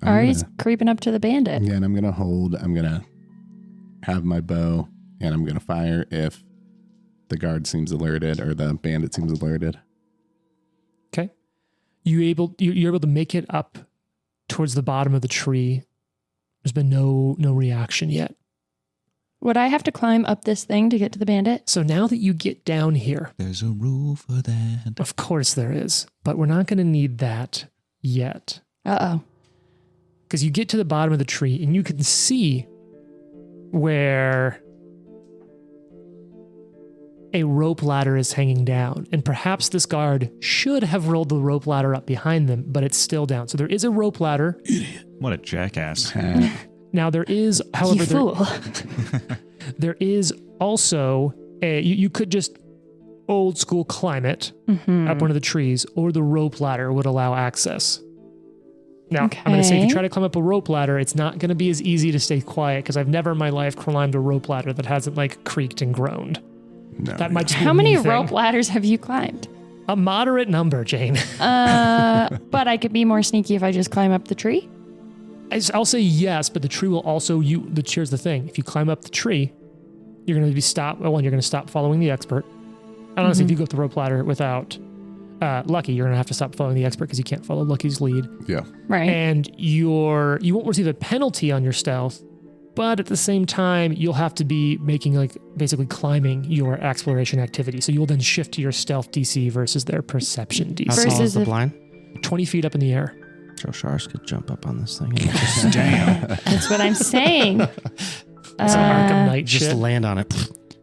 Ari's creeping up to the bandit. Yeah, and I'm going to have my bow, and I'm going to fire if the guard seems alerted or the bandit seems alerted. Okay. You're able to make it up towards the bottom of the tree. There's been no reaction yet. Would I have to climb up this thing to get to the bandit? So now that you get down here, There's a rule for that. of course there is, but we're not going to need that yet. Uh-oh. Because you get to the bottom of the tree and you can see where a rope ladder is hanging down. And perhaps this guard should have rolled the rope ladder up behind them, but it's still down. So there is a rope ladder. What a jackass. Now there is, however, You fool. there is also you could just old school climb it up one of the trees, or the rope ladder would allow access. Now, I'm going to say if you try to climb up a rope ladder, it's not going to be as easy to stay quiet because I've never in my life climbed a rope ladder that hasn't creaked and groaned. No, That might just be How a me many thing. rope ladders have you climbed? A moderate number, Jane. But I could be more sneaky if I just climb up the tree. I'll say yes, but the tree will also here's the thing. If you climb up the tree, you're going to be stopped. Well, you're going to stop following the expert. And honestly, if you go up the rope ladder without Lucky, you're going to have to stop following the expert because you can't follow Lucky's lead. Yeah. Right. And you won't receive a penalty on your stealth, but at the same time, you'll have to be making basically climbing your exploration activity. So you'll then shift to your stealth DC versus their perception DC. How tall Versus is the if- blind? 20 feet up in the air. Joe Shars could jump up on this thing. And just, Damn. That's what I'm saying. Some Arkham Knight Just shit. land on it.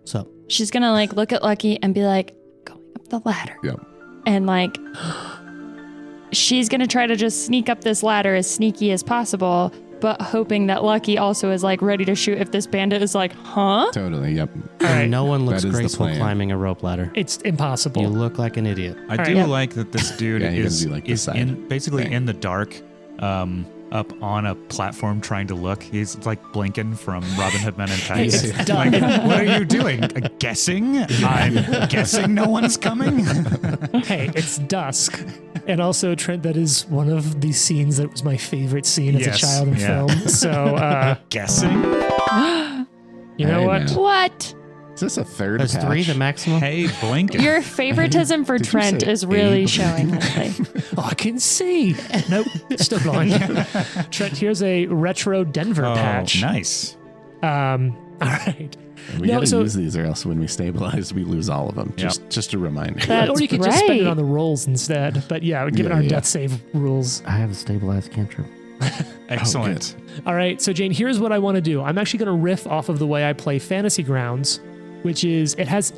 So She's going to like look at Lucky and be like, going up the ladder. Yep. And like, she's going to try to just sneak up this ladder as sneaky as possible, but hoping that Lucky also is like ready to shoot if this bandit is like, huh? Totally. Yep. All right. no one looks That is the graceful plan. climbing a rope ladder. It's impossible. You look like an idiot. I All do right. like that this dude Yeah, he is, doesn't do, like, the is side in basically thing. in the dark, up on a platform trying to look. He's like blinking from Robin Hood Men in Tights. It's Like, done. what are you doing? Guessing? I'm guessing no one's coming. Hey, it's dusk. And also, Trent, that is one of the scenes that was my favorite scene as a Yes, child in yeah. film. So, Guessing? you know Hey, what? man. What? Is this a third Is patch? 3 the maximum? Hey, blinking. Your favoritism for Did you Trent say is really Abe? showing lately. Oh, I can see. Nope, still blind. Trent, here's a retro Denver patch. Nice. All right. We No, gotta so- use these, or else when we stabilize, we lose all of them. Just a reminder. That's or you could just spend it right. on the rolls instead. But yeah, given Yeah, our yeah. death save rules. I have a stabilized cantrip. Excellent. All right, so Jane, here's what I want to do. I'm actually going to riff off of the way I play Fantasy Grounds, which is it has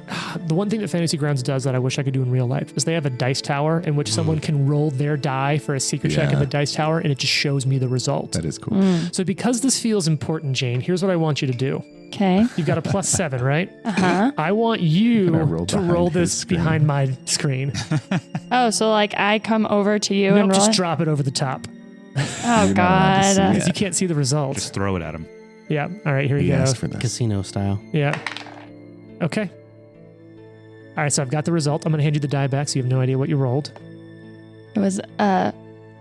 the one thing that Fantasy Grounds does that I wish I could do in real life is they have a dice tower in which someone can roll their die for a secret check in Yeah. the dice tower, and it just shows me the result. That is cool. So because this feels important, Jane, here's what I want you to do. Okay. You've got a +7, right? Uh-huh. I want you Can I roll to behind roll his this screen? behind my screen. Oh, so like I come over to you No, and roll just it? drop it over the top Oh, You're not allowed to God. see because it. you can't see the result. Just throw it at him. Yeah. All right, here He you go. asked for this. Casino style. Yeah. Okay. All right, so I've got the result. I'm going to hand you the die back so you have no idea what you rolled. It was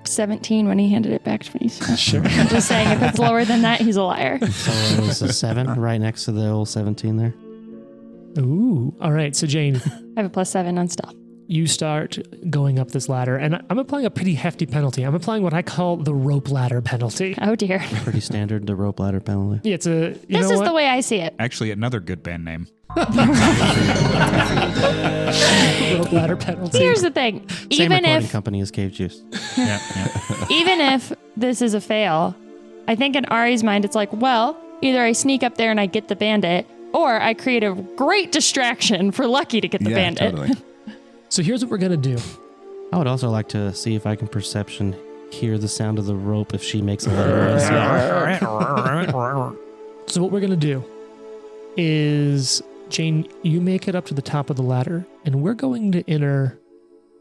17 when he handed it back to me. So Sure. I'm just saying, if it's lower than that, he's a liar. So it was a 7 right next to the old 17 there. Ooh. All right, so Jane, I have a +7 on stealth. you start going up this ladder, and I'm applying a pretty hefty penalty. I'm applying what I call the rope ladder penalty. Oh, dear. Pretty standard, the rope ladder penalty. Yeah, it's a, you This know is what? the way I see it. Actually, another good band name. rope ladder penalty. Here's the thing. Same Even recording if company as Cave Juice. Yeah. even if this is a fail, I think in Ari's mind, it's like, well, either I sneak up there and I get the bandit, or I create a great distraction for Lucky to get the Yeah, bandit. totally. So here's what we're going to do. I would also like to see if I can perception hear the sound of the rope if she makes a little noise. So what we're going to do is, Jane, you make it up to the top of the ladder, and we're going to enter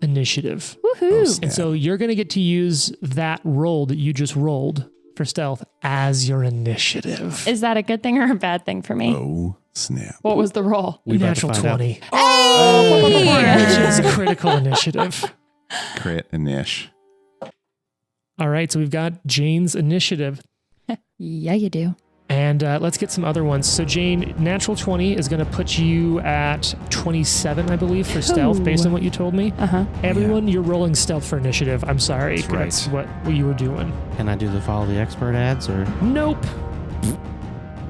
initiative. Woohoo. snap. And so you're going to get to use that roll that you just rolled for stealth as your initiative. Is that a good thing or a bad thing for me? Oh, snap. What was the roll? We about to Natural find out. 20. Hey! Which is critical initiative. Crit and ish. All right, so we've got Jane's initiative. Yeah, you do. And let's get some other ones. So Jane, natural 20 is going to put you at 27, I believe, for stealth, based on what you told me. Uh-huh. Everyone, you're rolling stealth for initiative. I'm sorry. That's right. What you were doing. Can I do the follow the expert ads or? Nope.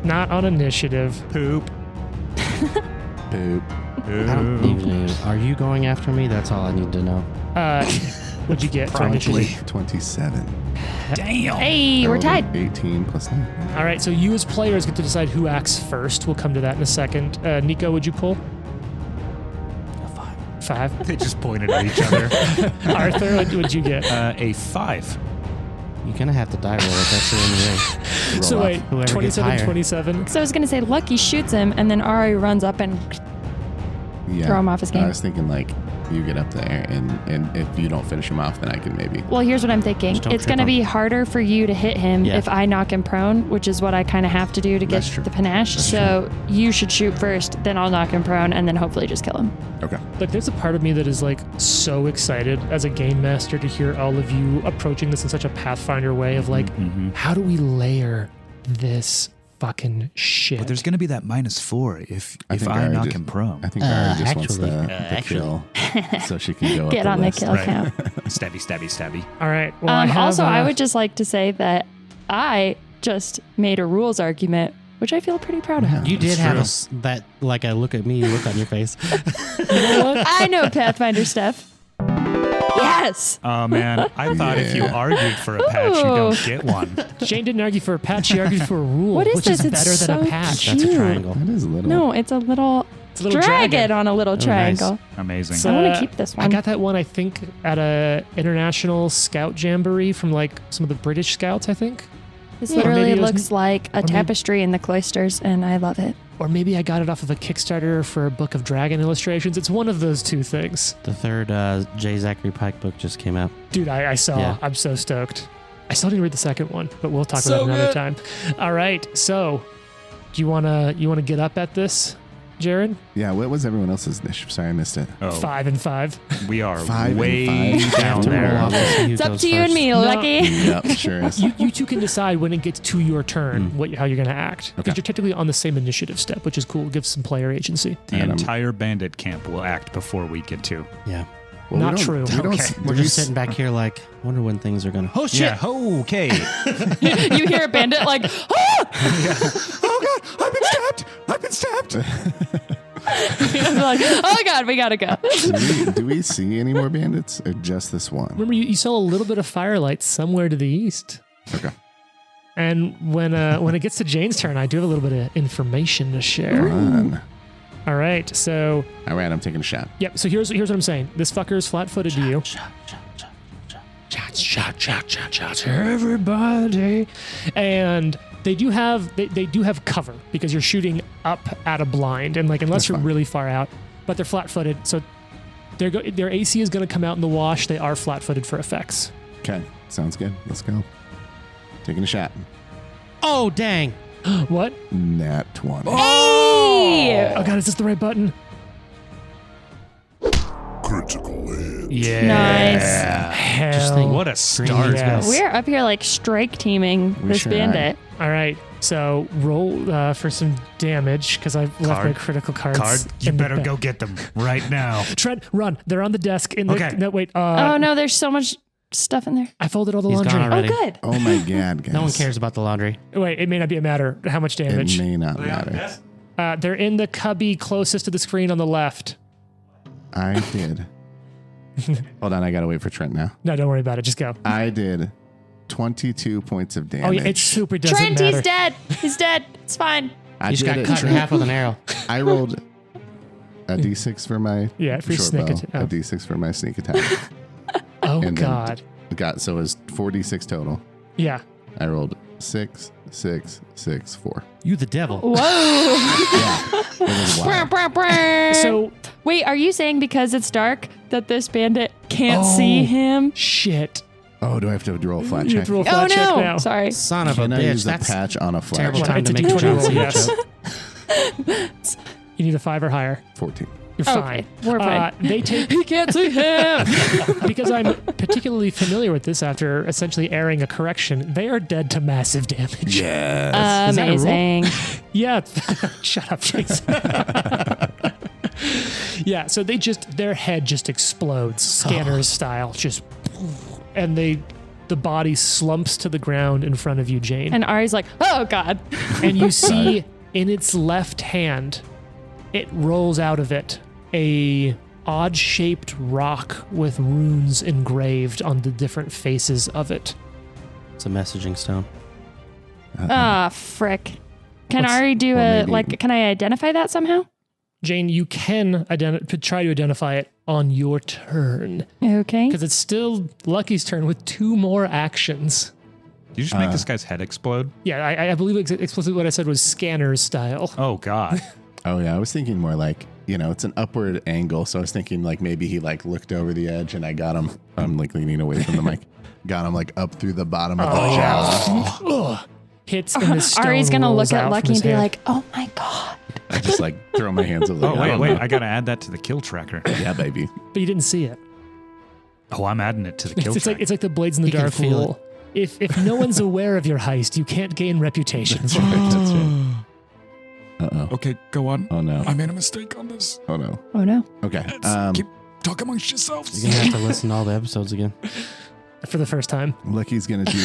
Not on initiative. Poop. Poop. I don't even know. Are you going after me? That's all I need to know. What'd you get? Probably. 27. Damn. Hey, we're Oh, tied. 18 plus 9. All right, so you as players get to decide who acts first. We'll come to that in a second. Nico, would you pull? 5. They just pointed at each other. Arthur, what'd you get? A 5. You're gonna have to die roll it. That's the only way. So Roll wait, off. Whoever gets 27, higher. 27. So I was going to say Lucky shoots him, and then Ari runs up and Yeah. throw him off his game. I was thinking like you get up there and if you don't finish him off, then I can maybe. Well, here's what I'm thinking. Just don't It's trip going to him. be harder for you to hit him Yeah. if I knock him prone, which is what I kind of have to do to get That's true. the panache. That's So you should shoot first, then I'll knock him prone, and then hopefully just kill him. Okay. Like, there's a part of me that is like so excited as a game master to hear all of you approaching this in such a Pathfinder way of like, how do we layer this fucking shit? But there's going to be that -4 if I think I Ari knock just- him prone. I think Ari just wants actually- the kill so she can go Get up on the the list. kill Right. count. Stabby, stabby, stabby. All right. Well, I have, Also, I would just like to say that I just made a rules argument, which I feel pretty proud of. Yeah. You did That's have true. that like I look at me look on your face. you know what? I know Pathfinder stuff. Yes. Oh man, I thought if you argued for a patch, you don't get one. Jane didn't argue for a patch; she argued for a rule, What is which this? is It's better so than a patch. That's a Cute. triangle. That is a little. No, it's a little It's a little dragon on a little nice. triangle. Amazing. So- I want to keep this I one. got that one, I think, at a international scout jamboree from like some of the British scouts, I think. This Or literally maybe it was- looks like a maybe- tapestry in the cloisters, and I love it. Or maybe I got it off of a Kickstarter for a book of dragon illustrations. It's one of those two things. The third J. Zachary Pike book just came out. Dude, I saw. Yeah. I'm so stoked. I still didn't read the second one, but we'll talk So about it another good. time. All right. So, do you wanna get up at this, Jared? Yeah, what was everyone else's initiative? Sorry, I missed it. Oh, 5 and 5. we are 5 and way 5. down To roll there. off and see who It's up goes to you and first. me, No. Lucky. Yep, sure is. You two can decide when it gets to your turn how you're gonna act, because Okay. you're technically on the same initiative step, which is cool. Gives some player agency. The And I'm- entire bandit camp will act before we get to. Yeah. Well, Not we don't- true. We don't, Okay. We're just sitting back here like, wonder when things are going to... Oh, shit! Yeah. Okay. You hear a bandit like, ah! Oh God! I've been stabbed. I've been stabbed. You're like, oh God, we gotta go. do we see any more bandits or just this one? Remember, you saw a little bit of firelight somewhere to the east. Okay. And when it gets to Jane's turn, I do have a little bit of information to share. Fun. All right, so All right, I'm taking a shot. yep. So here's what I'm saying. This fucker is flat-footed to you. Shots, everybody. And they do have cover because you're shooting up at a blind, and like unless That's you're fine. really far out, but they're flat-footed, so their AC is going to come out in the wash. They are flat-footed for effects. Okay, sounds good. Let's go. Taking a shot. Oh, dang. What? Nat 20. Hey! Oh God, is this the right button? Critical hit. Yeah. Nice. Hell. Just think- What a start. Yes. We're up here like strike teaming We this sure bandit. All right, so roll for some damage because I've left my Card. critical cards. Card. You in the better back. go get them right now. Trent, run! They're on the desk. In the Okay. no, wait. Oh no, there's so much stuff in there. I folded all the He's laundry. gone Oh already. good. Oh my God, guys. No one cares about the laundry. Wait, it may not be a matter how much It damage. may not matter. They're in the cubby closest to the screen on the left. I did. Hold on, I gotta wait for Trent now. No, don't worry about it. Just go. I did 22 points of damage. Oh yeah, it super doesn't Trent, matter. he's dead. He's dead. It's fine. I He just did got it, cut in Trent. half with an arrow. I rolled a d6 for my Yeah, for your short sneak bow, attack. a Oh. d6 for my sneak attack. Oh and then- God. So it was 4d6 total. Yeah. I rolled 6, 6, 6, 4. You the devil. Whoa. Yeah, it was wild. Brr, brr, brr. So wait, are you saying because it's dark that this bandit can't see him? shit. Oh, do I have to roll a flat You check? have to roll a Oh flat check no. now. Sorry. Son of Can a I bitch. use the That's patch on a flat terrible check? time It's to a make a D20 John roll, Cena yes. joke. You need a 5 or higher. 14. You're Okay, fine. we're fine. They take. He can't see him. Because I'm particularly familiar with this after essentially airing a correction, they are dead to massive damage. Yes. Is that a rule? Amazing. Yeah. Shut up, Jason. Yeah, so their head just explodes, Scanners style, just, and the body slumps to the ground in front of you, Jane. And Ari's like, oh God. And you see in its left hand, it rolls out of it a odd-shaped rock with runes engraved on the different faces of it. It's a messaging stone. Ah, frick. Can What's- Ari do well, maybe- can I identify that somehow? Jane, you can try to identify it on your turn Okay. because it's still Lucky's turn with 2 more actions. Did you just make this guy's head explode? Yeah, I believe explicitly what I said was Scanners style. Oh God. Oh, yeah. I was thinking more like, it's an upward angle. So I was thinking like maybe he like looked over the edge and I got him. I'm like leaning away from the mic. Got him like up through the bottom of the jaw. Ugh. Hits and the stone Ari's gonna rolls look at out Lucky from his and be hand. like, oh my God. I just like throw my hands over. Oh wait. I gotta add that to the kill tracker. Yeah, baby. But you didn't see it. Oh, I'm adding it to the kill It's tracker. like the Blades in the You can Dark feel rule. If no one's aware of your heist, you can't gain reputation. That's right. Uh-oh. Okay, go on. Oh, no. I made a mistake on this. Oh, no. Oh no. Okay. Keep talk amongst yourselves. You're going to have to listen to all the episodes again. For the first time. Lucky's going to do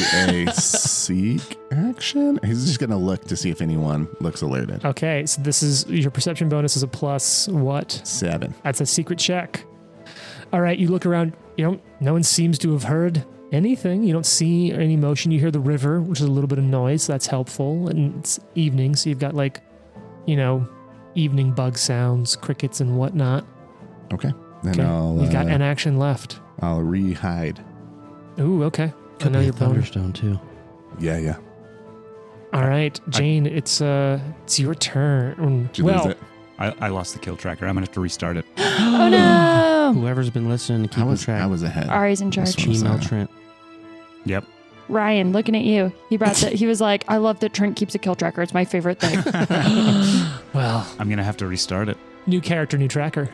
a seek action. He's just going to look to see if anyone looks alerted. Okay, so this is your perception bonus is a plus what? 7. That's a secret check. All right, you look around. No one seems to have heard anything. You don't see any motion. You hear the river, which is a little bit of noise. So that's helpful. And it's evening, so you've got like, evening bug sounds, crickets and whatnot. Okay. Then Okay. You've got an action left. I'll re-hide. Ooh, okay. Could be a thunderstone too. Yeah. All right, Jane, it's your turn. Did you lose it? I lost the kill tracker. I'm going to have to restart it. Oh no! Whoever's been listening and keeping track. I was ahead. Ari's in charge. This one was, Email Trent. Yep. Ryan, looking at you. He was like, I love that Trent keeps a kill tracker. It's my favorite thing. Well, I'm going to have to restart it. new character, new tracker.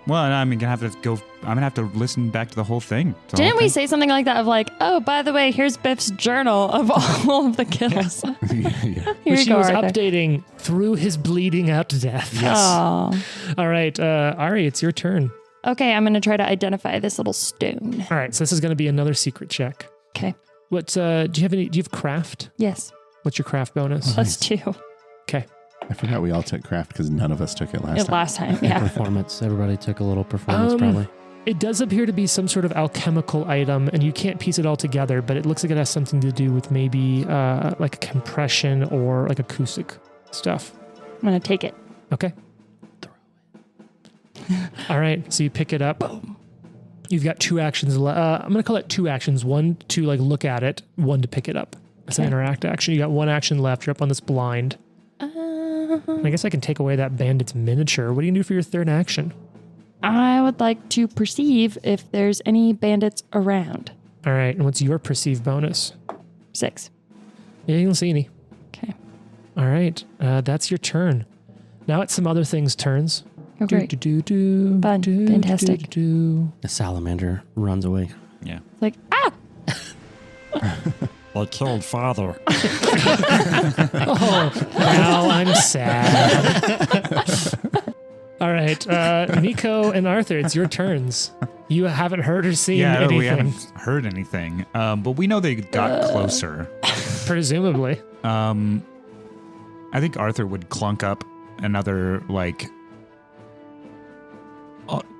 Well, I'm going to have to go. I'm going to have to listen back to the whole thing. Didn't we say something like that of like, oh, by the way, here's Biff's journal of all of the kills. yeah. Here Which you he go, was Arthur. updating through his bleeding out to death. Aw. All right, Ari, it's your turn. Okay, I'm going to try to identify this little stone. All right, so this is going to be another secret check. Okay. What do you have craft? Yes. What's your craft bonus? Plus 2. Okay. I forgot we all took craft because none of us took it last time. Last time, yeah. Performance. Everybody took a little performance probably. It does appear to be some sort of alchemical item, and you can't piece it all together, but it looks like it has something to do with maybe like compression or like acoustic stuff. I'm going to take it. Okay. All right, so you pick it up. You've got 2 actions. I'm going to call it 2 actions. 1 to like look at it, 1 to pick it up. It's an Okay. interact action. You got 1 action left. You're up on this blind. I guess I can take away that bandit's miniature. What do you do for your 3rd action? I would like to perceive if there's any bandits around. All right, and what's your perceive bonus? 6. Yeah, you don't see any. Okay. All right, that's your turn. Now it's some other things' turns. Oh, great. Fun. Fantastic. The salamander runs away. Yeah. It's like, ah! I killed father. Oh, now I'm sad. All right, Nico and Arthur, it's your turns. You haven't heard or seen anything. we haven't heard anything. But we know they got closer. Presumably. I think Arthur would clunk up another, like...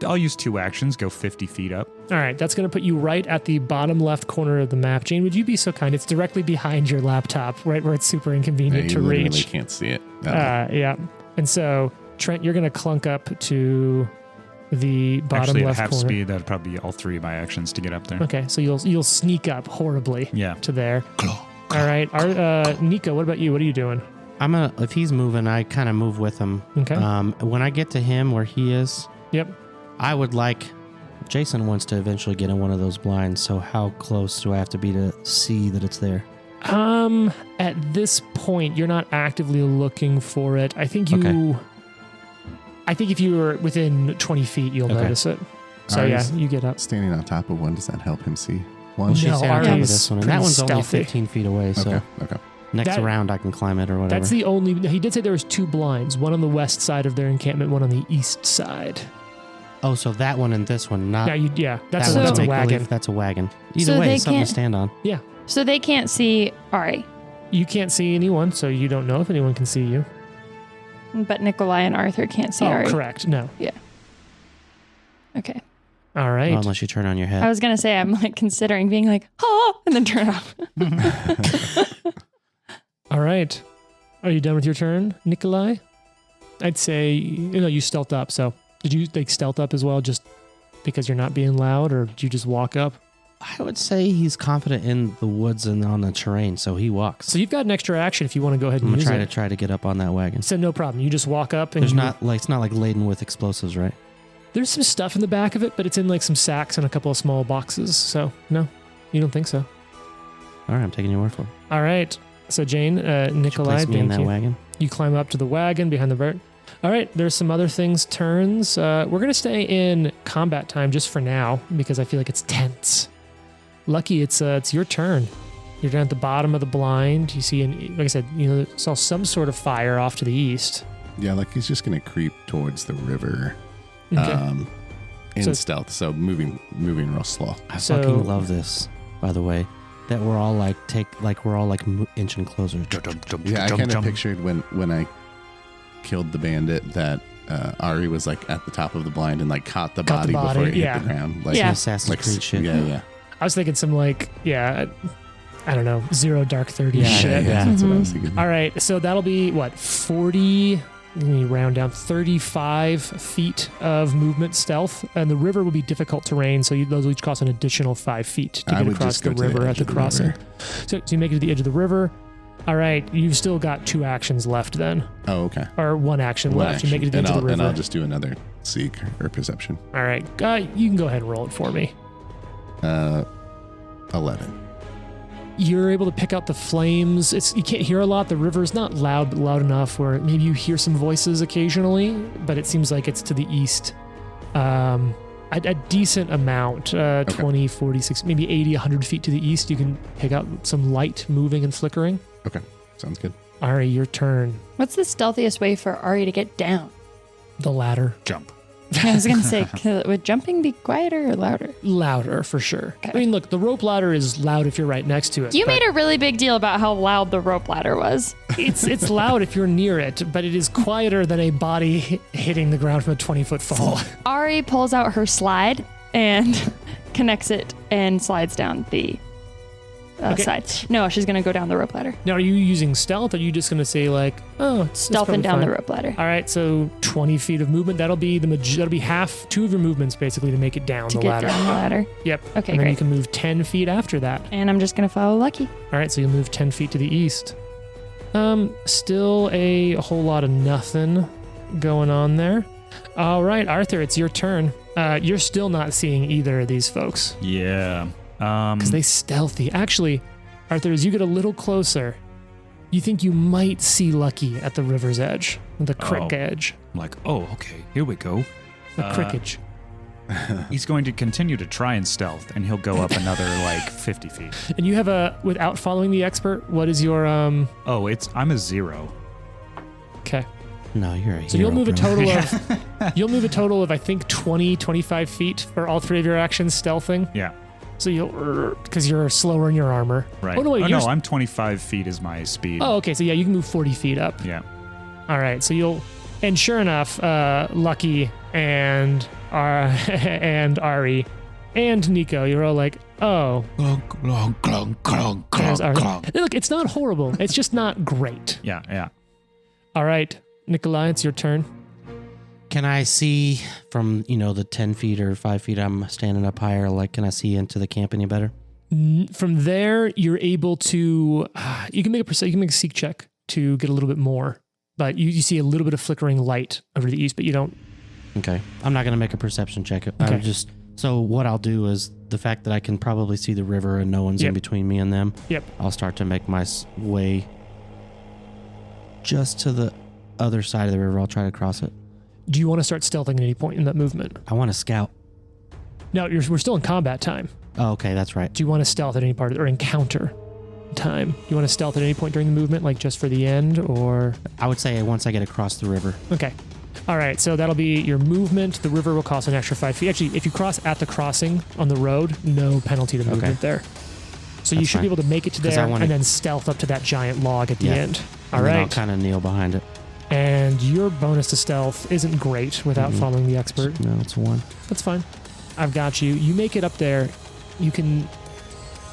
I'll use 2 actions, go 50 feet up. All right, that's going to put you right at the bottom left corner of the map. Jane, would you be so kind? It's directly behind your laptop, right where it's super inconvenient to You literally reach. can't see it. Yeah. And so, Trent, you're going to clunk up to the bottom Actually, at left half corner. speed, that'd probably be all 3 of my actions to get up there. Okay, so you'll sneak up horribly Yeah. to there. All right, Nico, what about you? What are you doing? If he's moving, I kind of move with him. Okay. When I get to him where he is, Yep. I would like. Jason wants to eventually get in one of those blinds. So how close do I have to be to see that it's there? At this point, you're not actively looking for it. I think you. Okay. I think if you were within 20 feet, you'll Okay. notice it. So Ari's yeah, you get up. Standing on top of one, does that help him see? One? No, She's standing on top of Ari's this one, and pretty that one's only stealthy. 15 feet away. So Okay. next That- round, I can climb it or whatever. That's the only. He did say there was 2 blinds, one on the west side of their encampment, one on the east side. Oh, so that one and this one, not That's that a, one's that's a make wagon. believe, that's a wagon. Either So way, they it's something can't- to stand on. So they can't see Ari, You can't see anyone, so you don't know if anyone can see you. but Nikolai and Arthur can't see Ari. Correct. No. Okay. All right. Oh, unless you turn on your head. I was going to say, I'm like considering being like, oh, and then turn it off. All right. Are you done with your turn, Nikolai? I'd say you stealthed up. So did you like stealth up as well, just because you're not being loud, or did you just walk up? I would say he's confident in the woods and on the terrain, so he walks. So you've got an extra action if you want to go ahead I'm and gonna use try it. to get up on that wagon. So no problem. You just walk up and It's not like laden with explosives, right? there's some stuff in the back of it, but it's in like some sacks and a couple of small boxes. So no, you don't think so. All right, I'm taking your word for it. All right. So Jane, Did you Nikolai, place me in thank that you. wagon. You climb up to the wagon behind the bird. All right, there's some other things, turns. We're going to stay in combat time just for now because I feel like it's tense. Lucky, it's your turn. You're down at the bottom of the blind. You see, like I said, saw some sort of fire off to the east. Yeah, like he's just going to creep towards the river Okay. in So- stealth. So moving real slow. I So- fucking love this, by the way. That we're all inching closer. Yeah, I kind of pictured when I killed the bandit that Ari was like at the top of the blind and like caught the Caught the body before it body, hit yeah. the ground. Like, Yeah. Assassin's like Creed shit. Yeah. I was thinking some like, I don't know, Zero Dark 30 Yeah, shit. yeah. That's what I was thinking. All right, so that'll be what, 40, let me round down, 35 feet of movement stealth, and the river will be difficult terrain, so those will each cost an additional 5 feet to I get would across just go the to the river edge at the of the crossing. river. So you make it to the edge of the river. All right, you've still got 2 actions left then, Oh, okay. or 1 action One left. You make it to the action. edge of the And river. I'll just do another seek or perception. All right, you can go ahead and roll it for me. 11. You're able to pick out the flames. You can't hear a lot. The river's not loud enough where maybe you hear some voices occasionally, but it seems like it's to the east. A decent amount, 20, 40, 60, maybe 80, 100 feet to the east. You can pick out some light moving and flickering. Okay. Sounds good. Ari, your turn. What's the stealthiest way for Ari to get down? The ladder. Jump. I was going to say, would jumping be quieter or louder? Louder, for sure. Okay. I mean, look, the rope ladder is loud if you're right next to it. You but made a really big deal about how loud the rope ladder was. It's loud if you're near it, but it is quieter than a body hitting the ground from a 20-foot fall. Ari pulls out her slide and connects it and slides down the Okay. side. No, she's going to go down the rope ladder. Now, are you using stealth, or are you just going to say like, oh, it's Stealthing probably down fine? the rope ladder. All right, so 20 feet of movement. That'll be that'll be half, 2 of your movements basically to make it down To the get ladder. down the ladder. Yep. Okay, And then great. you can move 10 feet after that. And I'm just going to follow Lucky. All right, so you'll move 10 feet to the east. Still a whole lot of nothing going on there. All right, Arthur, it's your turn. You're still not seeing either of these folks Yeah. because they stealthy. Actually, Arthur, as you get a little closer, you think you might see Lucky at the river's edge, the crick Oh. edge, I'm like, oh, okay, here we go. the crickage. He's going to continue to try and stealth, and he'll go up another like 50 feet. And you have without following the expert, what is your Oh, I'm a 0. Okay. No, you're a hero. So you'll move a bro. total of I think 20, 25 feet for all 3 of your actions stealthing. Yeah, So you'll because you're slower in your armor. right. Oh no, wait, no, you're I'm 25 feet is my speed. Oh, okay. So yeah, you can move 40 feet up. Yeah. All right. So and sure enough, Lucky and and Ari and Nico, you're all like, oh, Clunk, clunk, clunk, clunk, there's clunk, Ari. clunk. Look, it's not horrible. It's just not great. Yeah. All right, Nikolai, it's your turn. Can I see from, the 10 feet or 5 feet I'm standing up higher? Like, can I see into the camp any better? From there, you're able to. You can make a seek check to get a little bit more, but you see a little bit of flickering light over to the east, but you don't. Okay. I'm not going to make a perception check. Okay. So what I'll do is the fact that I can probably see the river and no one's Yep. in between me and them. Yep. I'll start to make my way just to the other side of the river. I'll try to cross it. Do you want to start stealthing at any point in that movement? I want to scout. No, we're still in combat time. Oh, okay. That's right. Do you want to stealth at any part or encounter time? Do you want to stealth at any point during the movement, like just for the end, or? I would say once I get across the river. Okay. All right, so that'll be your movement. The river will cost an extra 5 feet. Actually, if you cross at the crossing on the road, no penalty to movement there. So you That's should be fine. able to make it to 'Cause there I wanna- and then stealth up to that giant log at the Yeah. end. All And then I'll right. kind of kneel behind it. And your bonus to stealth isn't great without Mhm. following the expert. No, it's a 1. That's fine. I've got you. You make it up there. You can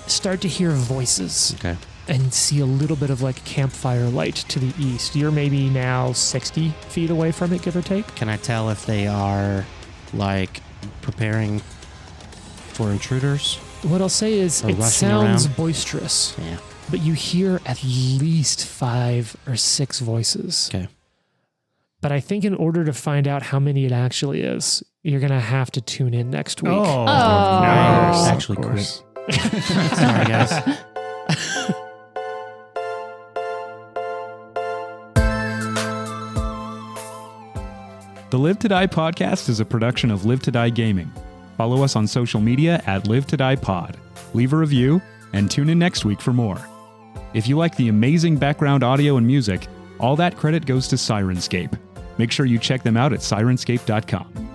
start to hear voices Okay. and see a little bit of like campfire light to the east. You're maybe now 60 feet away from it, give or take. Can I tell if they are like preparing for intruders? What I'll say is Or it rushing sounds around? boisterous, Yeah. but you hear at least 5 or 6 voices. Okay. But I think in order to find out how many it actually is, you're going to have to tune in next week. Oh. nice. Actually Of course. Sorry, guys. The Live to Die podcast is a production of Live to Die Gaming. Follow us on social media at Live to Die Pod. Leave a review and tune in next week for more. If you like the amazing background audio and music, all that credit goes to Syrinscape. Make sure you check them out at Syrinscape.com.